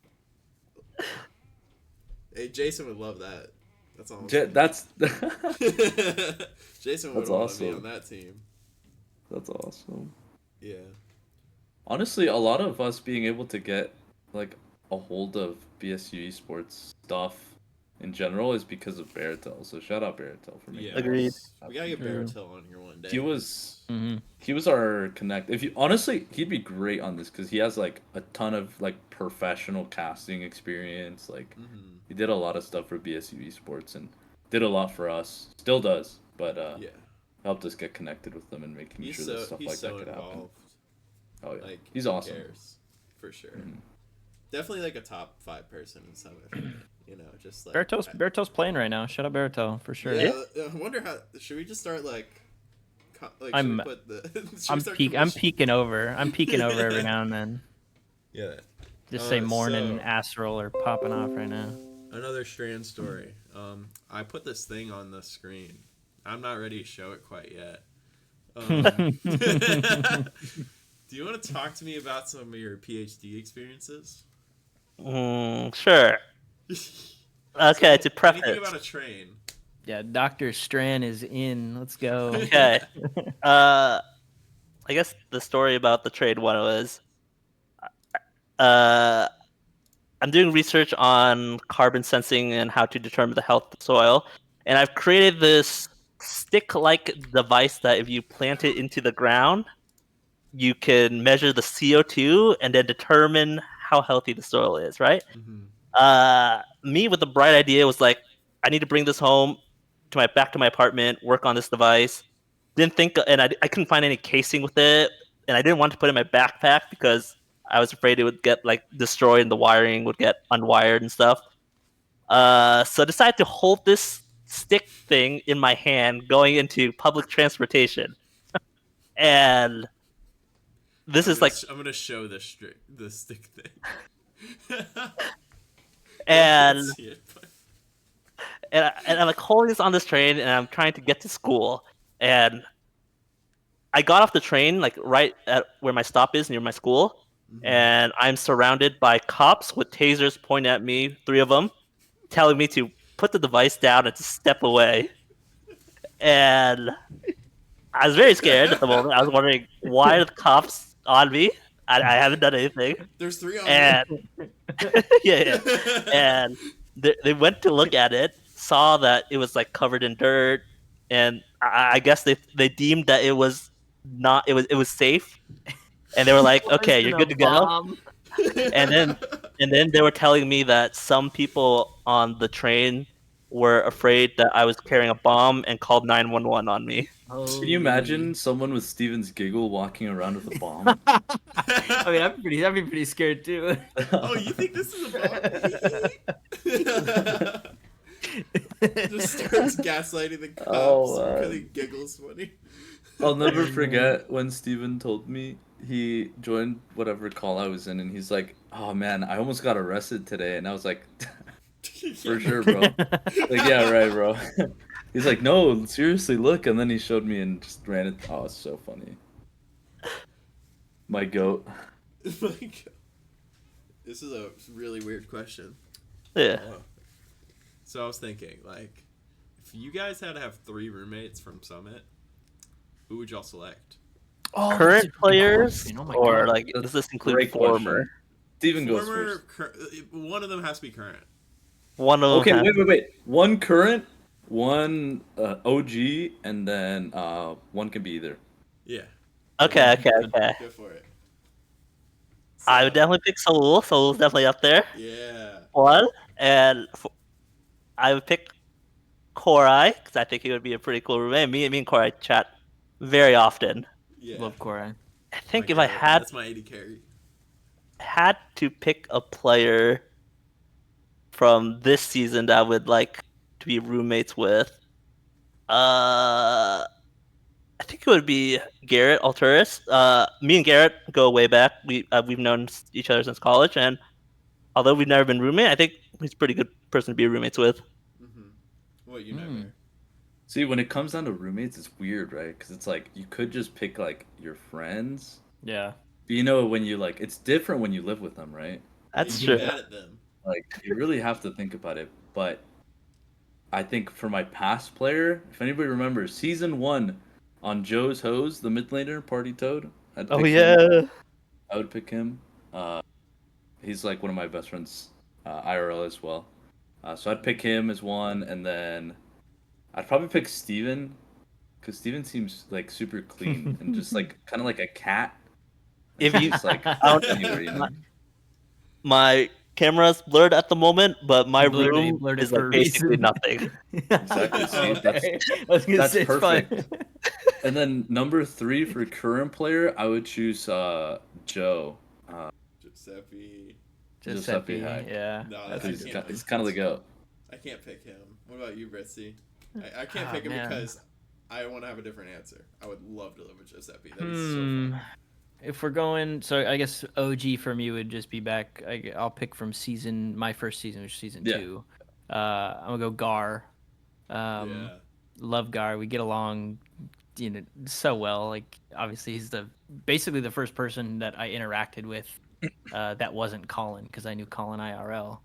Hey, Jason would love that. That's all. I'm saying. That's Jason would That's want to be awesome. on that team. that's awesome. Yeah. Honestly, a lot of us being able to get like a hold of BSU esports stuff in general is because of Baratel. So shout out Baratel for me. Yeah. Agreed. We gotta get True. Baratel on here one day. He was Hmm. he was our connect. If you honestly, he'd be great on this because he has like a ton of like professional casting experience. Like Mhm. he did a lot of stuff for BSU esports and did a lot for us. Still does, but Yeah. helped us get connected with them and making He's sure so that stuff he's like so that could happen. involved. Oh yeah, Like he's who awesome. cares? For sure. Mhm. Definitely like a top 5 person in Summit. For me, you know, just like Berto's playing right now. Shut up, Berto, for sure. Yeah. I wonder how. Should we just start like? Like I'm- should we put the. should we I'm start I'm commission- peeking over. I'm peeking over every now and then. Yeah. Just say Morn and So- Astral are popping off right now. Another Strand story. I put this thing on the screen. I'm not ready to show it quite yet. Do you want to talk to me about some of your PhD experiences? Sure. Okay, to preface. Anything about a train? Yeah, Dr. Stran is in. Let's go. Okay. I guess the story about the trade one was, I'm doing research on carbon sensing and how to determine the health of the soil, and I've created this stick-like device that if you plant it into the ground, you can measure the CO2 and then determine how healthy the soil is, right? Me with the bright idea was like, I need to bring this home to back to my apartment, work on this device. Didn't think, and I couldn't find any casing with it, and I didn't want to put it in my backpack because I was afraid it would get like destroyed and the wiring would get unwired and stuff. So I decided to hold this stick thing in my hand going into public transportation, and this is like, I'm gonna show the stick thing. and See it, but... and I'm like holding this on this train, and I'm trying to get to school, and I got off the train like right at where my stop is near my school, and I'm surrounded by cops with tasers pointing at me, 3 of them, telling me to put the device down and to step away. And I was very scared at the moment. I was wondering, why are the cops on me? I haven't done anything. There's 3 on And yeah. And they went to look at it, saw that it was like covered in dirt, and I guess they deemed that it was not it was safe, and they were like, okay, you're good to go. And then they were telling me that some people on the train were afraid that I was carrying a bomb and called 911 on me. Can you imagine someone with Steven's giggle walking around with a bomb? I mean, I'd be pretty scared too. Oh, you think this is a bomb? Just starts gaslighting the cops because he giggles funny. I'll never forget when Steven told me he joined whatever call I was in, and he's like, "Oh man, I almost got arrested today," and I was like, "For sure, bro." Like, yeah, right, bro. He's like, "No, seriously, look," and then he showed me and just ran it. Oh, it's so funny. My goat. This is a really weird question. Yeah. So I was thinking, like, if you guys had to have 3 roommates from Summit, who would y'all select? Oh, Current players, or God. like does this include Great former? question. Steven goes first. One of them has to be current. One of Okay, them. wait. One current, one OG, and then one can be either. Yeah. Okay. Go for it. So, I would definitely pick Saul. Saul's definitely up there. Yeah. One, and I would pick Korai because I think he would be a pretty cool roommate. Me and Korai chat very often. Yeah. Love Korai. I think My if I carry. had That's my 80 carry. to pick a player from this season that I would like to be roommates with, I think it would be Garrett Alturas. Me and Garrett go way back. We've known each other since college, and although we've never been roommates, I think he's a pretty good person to be roommates with. What, you never? See, when it comes down to roommates, it's weird, right? Because it's like you could just pick like your friends. Yeah. But you know, when you like, it's different when you live with them, right? That's You true. get mad at them. Like you really have to think about it. But I think for my past player, if anybody remembers, season 1 on Joe's Hose, the mid laner Party Toad. I'd pick him. I would pick him. He's like one of my best friends, IRL as well. So I'd pick him as one, and then I'd probably pick Steven, because Steven seems like super clean and just like kind of like a cat. If you, Just like anywhere, you know? my camera's blurred at the moment, but my He room blurred it is for like a basically reason. nothing. Exactly. See, Okay. I was gonna that's say it's fine. perfect. And then number 3 for current player, I would choose Joe. Giuseppe. Hack. Yeah. No, That's that's a He's, good can't he's kind of the goat. I can't pick him. What about you, Britzy? I can't Oh, pick him man. because I want to have a different answer. I would love to live with Giuseppe. That'd be so fun. If we're going, so I guess OG for me would just be back. I'll pick from my first season, which is season 2. I'm gonna go Gar. Yeah. Love Gar. We get along, so well. Like obviously he's basically the first person that I interacted with that wasn't Colin, because I knew Colin IRL.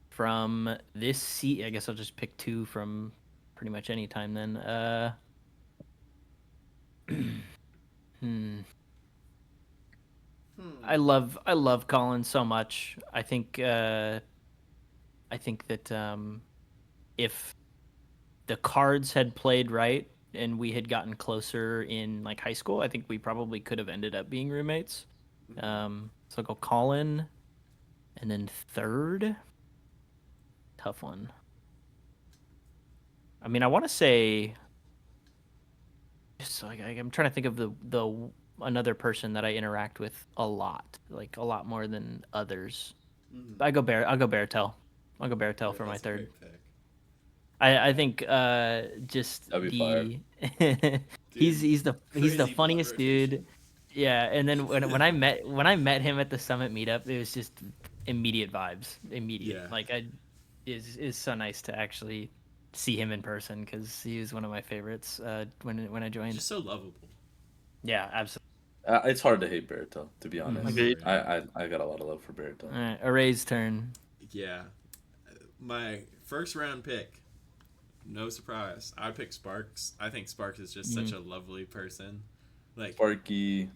From this I guess I'll just pick two from pretty much any time then. I love Colin so much. I think that if the cards had played right and we had gotten closer in like high school, I think we probably could have ended up being roommates. So I'll go Colin, and then third, tough one. I mean, I want to say, just like I'm trying to think of the another person that I interact with a lot, like a lot more than others. I'll go Baratel. I'll go Baratel for my That's a third. great pick. I think just That'd be he's the Crazy blood funniest rotation. dude. Yeah, and then when I met him at the Summit meetup, it was just immediate vibes. Immediate. Yeah. Like is so nice to actually see him in person, because he was one of my favorites when I joined. Just so lovable. Yeah, absolutely. It's hard to hate Berto, to be honest. Agreed. I got a lot of love for Berto. All right, Array's turn. Yeah. My first round pick, no surprise, I'd pick Sparks. I think Sparks is just such a lovely person. Like, Sparky.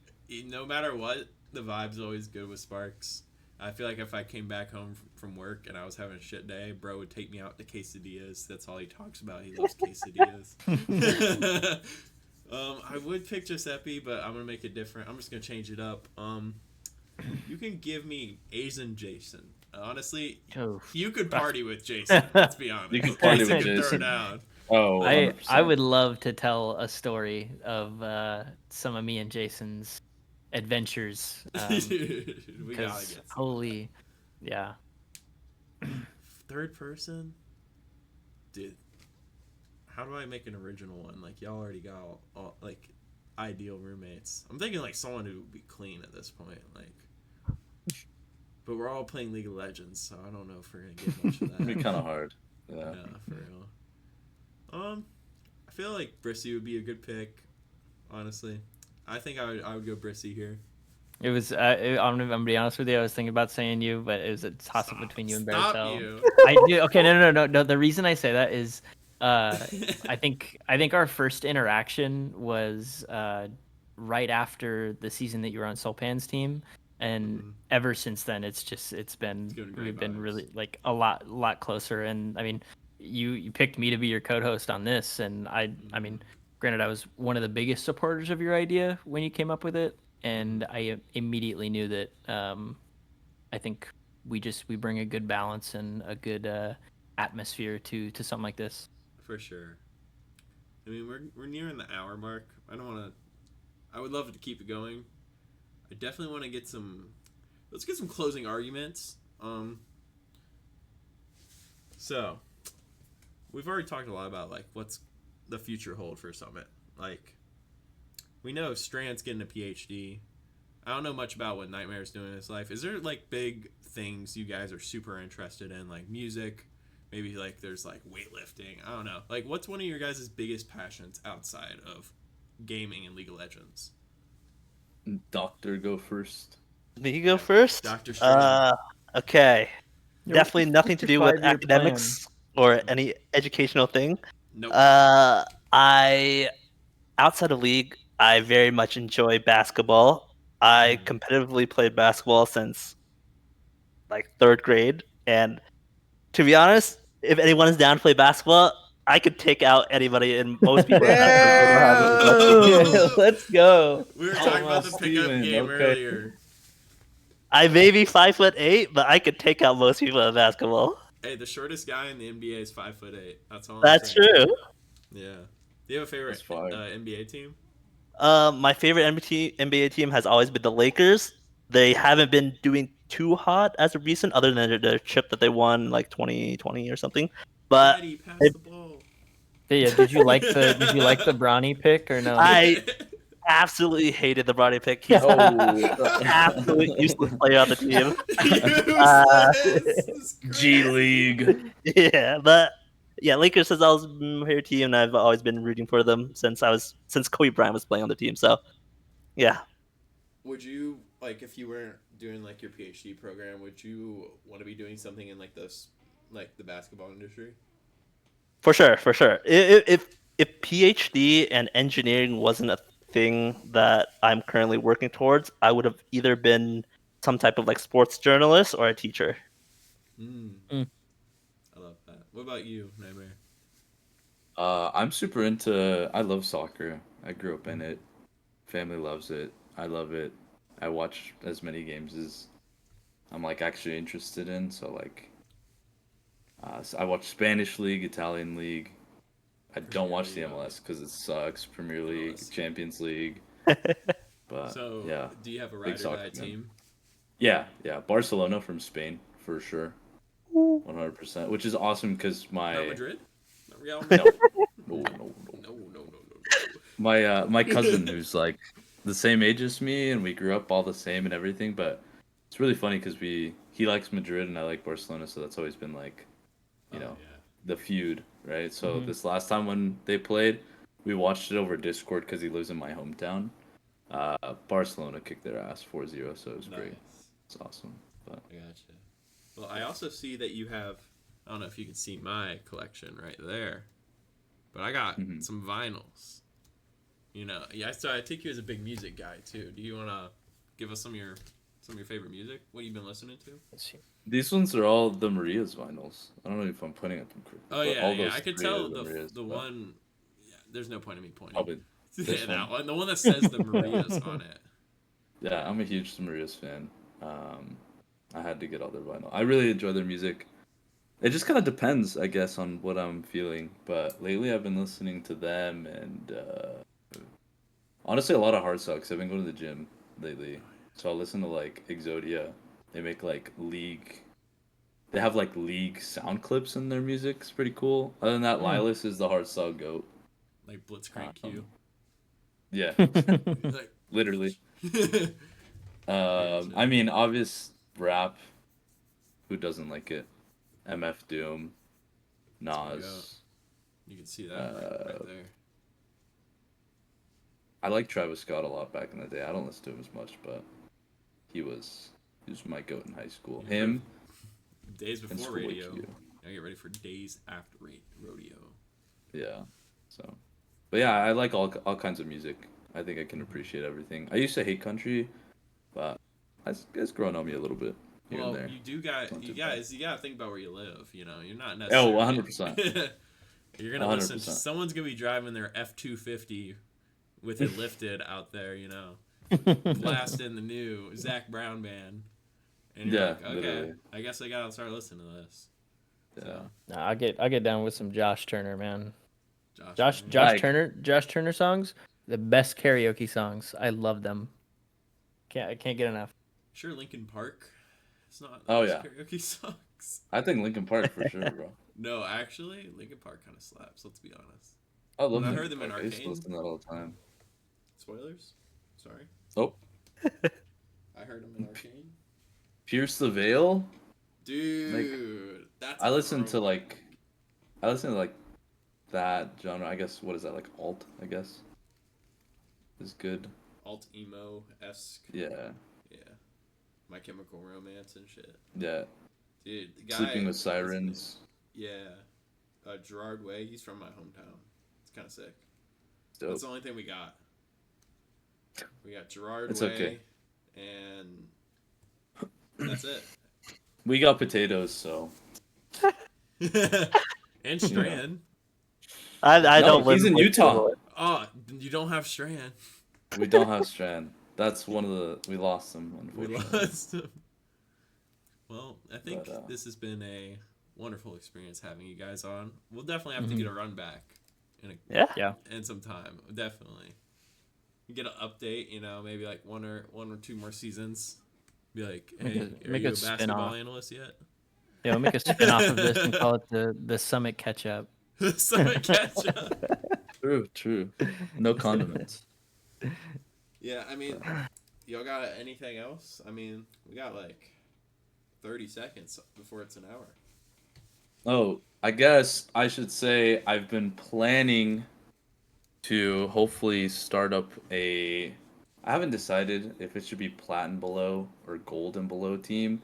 no matter what, the vibe's always good with Sparks. I feel like if I came back home from work and I was having a shit day, bro would take me out to quesadillas. That's all he talks about. He loves quesadillas. I would pick Giuseppe, but I'm gonna make it different. I'm just gonna change it up. You can give me Asian Jason. Honestly, you could party with Jason. Let's be honest. You could party with Throw Jason. down. Oh, I 100%. would love to tell a story of some of me and Jason's adventures. Dude, we gotta Because get some. holy, yeah. Third person, dude. How do I make an original one? Like, y'all already got all like ideal roommates. I'm thinking like someone who would be clean at this point, like. But we're all playing League of Legends, so I don't know if we're gonna get much of that. It'd be kind of hard. Yeah. Yeah, for real. I feel like Brissy would be a good pick. Honestly, I think I would go Brissy here. It was. I'm gonna be honest with you. I was thinking about saying you, but it was a toss up between you and Stop Baratel. you. I do. Okay, no. The reason I say that is, I think our first interaction was right after the season that you were on Solpan's team, and ever since then we've been really like a lot closer. And I mean, you picked me to be your co-host on this, and I mean, granted, I was one of the biggest supporters of your idea when you came up with it, and I immediately knew that I think we bring a good balance and a good atmosphere to something like this. For sure. I mean, we're nearing the hour mark. I would love to keep it going. I definitely want to get some. Let's get some closing arguments. So, we've already talked a lot about like what's the future hold for Summit. Like, we know Strand's getting a PhD. I don't know much about what Nightmare's doing in his life. Is there like big things you guys are super interested in, like music? Maybe like there's like weightlifting. I don't know. Like, what's one of your guys' biggest passions outside of gaming and League of Legends? Doctor, go first. Me go first? Dr. Strand. Okay. Your- Definitely nothing to do with 5-year academics or any educational thing. Nope. I outside of League, I very much enjoy basketball. I competitively played basketball since like third grade, and to be honest, if anyone is down to play basketball, I could take out anybody, and most people. Let's go. We were talking about the pickup Steven, game okay. earlier. I may be 5'8", but I could take out most people in basketball. Hey, the shortest guy in the NBA is 5'8". That's all. That's saying. true. Yeah. Do you have a favorite That's fire. NBA team? My favorite NBA team has always been the Lakers. They haven't been doing too hot as of recent, other than their chip that they won like 2020 or something. But Daddy, pass the ball. Yeah, did you like the Bronny pick or no? I absolutely hated the Brody pick. He's Oh, absolutely useless player on the team. Useless! This is G crazy. League. Yeah, but yeah, Lakers has always been my favorite team, and I've always been rooting for them since Kobe Bryant was playing on the team. So yeah, Would you like if you weren't doing like your PhD program? Would you want to be doing something in like this, like the basketball industry? for sure, for sure. If PhD and engineering wasn't a thing that I'm currently working towards, I would have either been some type of like sports journalist or a teacher. Mm. Mm. I love that. What about you, Nightmare? I'm super into. I love soccer. I grew up in it. Family loves it. I love it. I watch as many games as I'm like actually interested in. So like, so I watch Spanish league, Italian league. I don't watch the League, MLS because it sucks. Premier League, MLS. Champions League. But So, yeah, do you have a big ride or soccer die fan. team? Yeah. Barcelona from Spain for sure, 100%. Which is awesome because Real my Madrid? Not Real no, Madrid? no, no, no. No. My cousin who's like the same age as me and we grew up all the same and everything, but it's really funny because he likes Madrid and I like Barcelona, so that's always been like, you know, Yeah. the feud, right? So Mhm. this last time when they played, we watched it over Discord because he lives in my hometown. Barcelona kicked their ass 4-0, so it was great. Nice. It's awesome. But I gotcha. Well, I also see that you have. I don't know if you can see my collection right there, but I got Mhm. some vinyls. You know, yeah. So I take you as a big music guy too. Do you want to give us some of your favorite music? What have you been listening to? Let's see. these ones are all the Maria's vinyls. I don't know if I'm pointing at them correctly. Oh but yeah, all yeah. those I could three are tell the the Maria's, the but one. Yeah, there's no point in me pointing. probably this Yeah, that one. one. The one that says the Marias on it. Yeah, I'm a huge Maria's fan. I had to get all their vinyl. I really enjoy their music. It just kind of depends, I guess, on what I'm feeling. But lately, I've been listening to them, and honestly, a lot of hard sucks. I've been going to the gym lately, so I listen to like Exodia. They make like league. They have like league sound clips in their music. It's pretty cool. Other than that, Mm. Lilas is the hard sub goat. Like Blitzcrank Q. Yeah, Like. literally. Gotcha. I mean, obvious rap. Who doesn't like it? MF Doom, Nas. You can see that right there. I like Travis Scott a lot back in the day. I don't listen to him as much, but he was my goat in high school. You heard Him Days and before Schoolboy radio. Q. Now get ready for days after rodeo. Yeah. So, but yeah, I like all kinds of music. I think I can appreciate everything. I used to hate country, but it's grown on me a little bit here Well, and there. you do got Not you too bad. guys. You gotta think about where you live. You know, you're not Oh, necessarily. 100%. You're gonna listen. 100%. Someone's gonna be driving their F-250 with it lifted out there. You know, blasting the new Zach Brown band, and you're Yeah, like, okay, literally. I guess I gotta start listening to this. Yeah. Nah, I get down with some Josh Turner, man. Josh. Josh Like- Turner songs, the best karaoke songs. I love them. I can't get enough. Sure, Linkin Park. It's not. Oh, those yeah. Karaoke songs. I think Linkin Park for sure, bro. No, actually, Linkin Park kind of slaps. Let's be honest. I love When I Linkin heard them in Park. I used to Arcane- listen to that all the time. Spoilers. Sorry. Oh, I heard them in Arcane. Pierce the Veil. Dude, that's. I a listen to throwback. that genre. I guess what is that like alt? I guess is good. Alt emo esque. Yeah, Yeah. My Chemical Romance and shit. yeah. Dude, the guy. Sleeping with Sirens. Yeah. Gerard Way. He's from my hometown. It's kind of sick. Dope. That's the only thing we got. We got Gerard It's Way, okay. and that's it. We got potatoes, so And Strand. I No, don't live he's in with Utah. people. Oh, you don't have Strand. we don't have Strand. That's one of the we lost them. We Unfortunately. lost him. Well, I think But, this has been a wonderful experience having you guys on. We'll definitely have to get a run back Yeah. in some time. Definitely. Get an update, you know, maybe like one or two more seasons. Be like, hey, are make you a a spin-off. basketball analyst yet? Yeah, we'll make a spin off of this and call it the Summit Catch Up. Summit catch up. True. No condiments. Yeah, I mean, y'all got anything else? I mean, we got like 30 seconds before it's an hour. Oh, I guess I should say I've been planning to hopefully start up a. I haven't decided if it should be plat and below or gold and below team.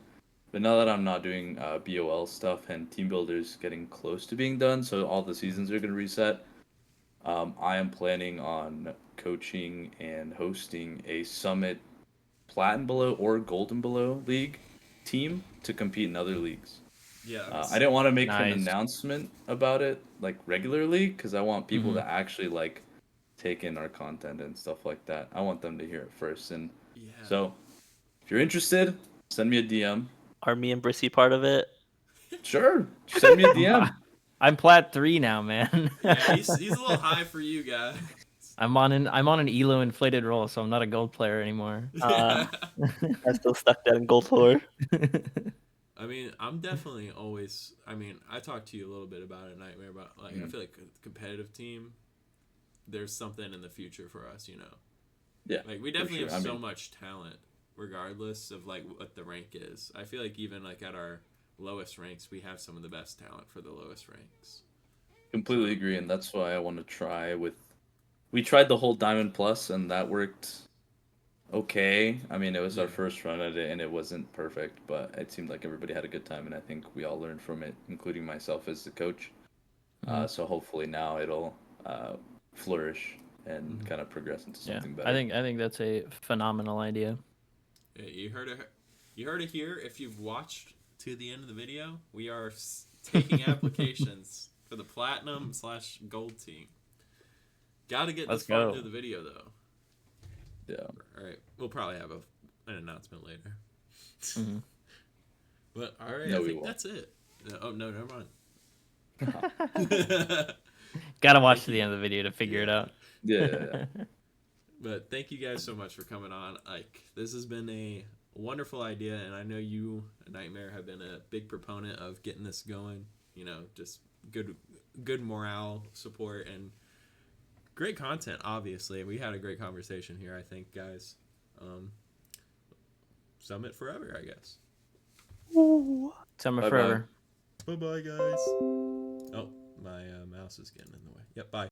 But now that I'm not doing BOL stuff and team builders getting close to being done, so all the seasons are going to reset, I am planning on coaching and hosting a Summit plat and below or gold and below league team to compete in other leagues. Yeah, I didn't want to make an Nice. announcement about it like regularly because I want people Mhm. to actually like take in our content and stuff like that. I want them to hear it first. And yeah. so if you're interested, send me a DM. Are me and Brissy part of it? Sure, send me a DM. I'm plat 3 now, man. Yeah, he's a little high for you guys. I'm on an Elo inflated roll, so I'm not a gold player anymore. I'm still stuck down in gold floor. I mean, I'm definitely always. I mean, I talked to you a little bit about it, Nightmare. About like, I feel like a competitive team. There's something in the future for us, you know. Yeah, Like we definitely sure. have so much talent, regardless of like what the rank is. I feel like even like at our lowest ranks, we have some of the best talent for the lowest ranks. Completely agree, and that's why I want to try with. We tried the whole Diamond Plus, and that worked okay. I mean, it was our Yeah. first run at it, and it wasn't perfect, but it seemed like everybody had a good time, and I think we all learned from it, including myself as the coach. So hopefully now it'll flourish and kind of progress into Yeah, something better. I think that's a phenomenal idea. Yeah, you heard it. You heard it here. If you've watched to the end of the video, we are taking applications for the platinum/gold team. Got to get Let's this far go. into the video though. Yeah. All right, we'll probably have an announcement later. Mm-hmm. But all right, No, I we think won't. that's it. Oh no, never mind. Gotta watch Thank to you. the end of the video to figure it Yeah. out. Yeah. But thank you guys so much for coming on. Like this has been a wonderful idea, and I know you, Nightmare, have been a big proponent of getting this going. You know, just good morale, support, and great content. Obviously, we had a great conversation here. I think, guys. Summit forever, I guess. Summer Bye-bye. forever. Bye bye, guys. Oh, my mouse is getting in the way. Yep. Bye.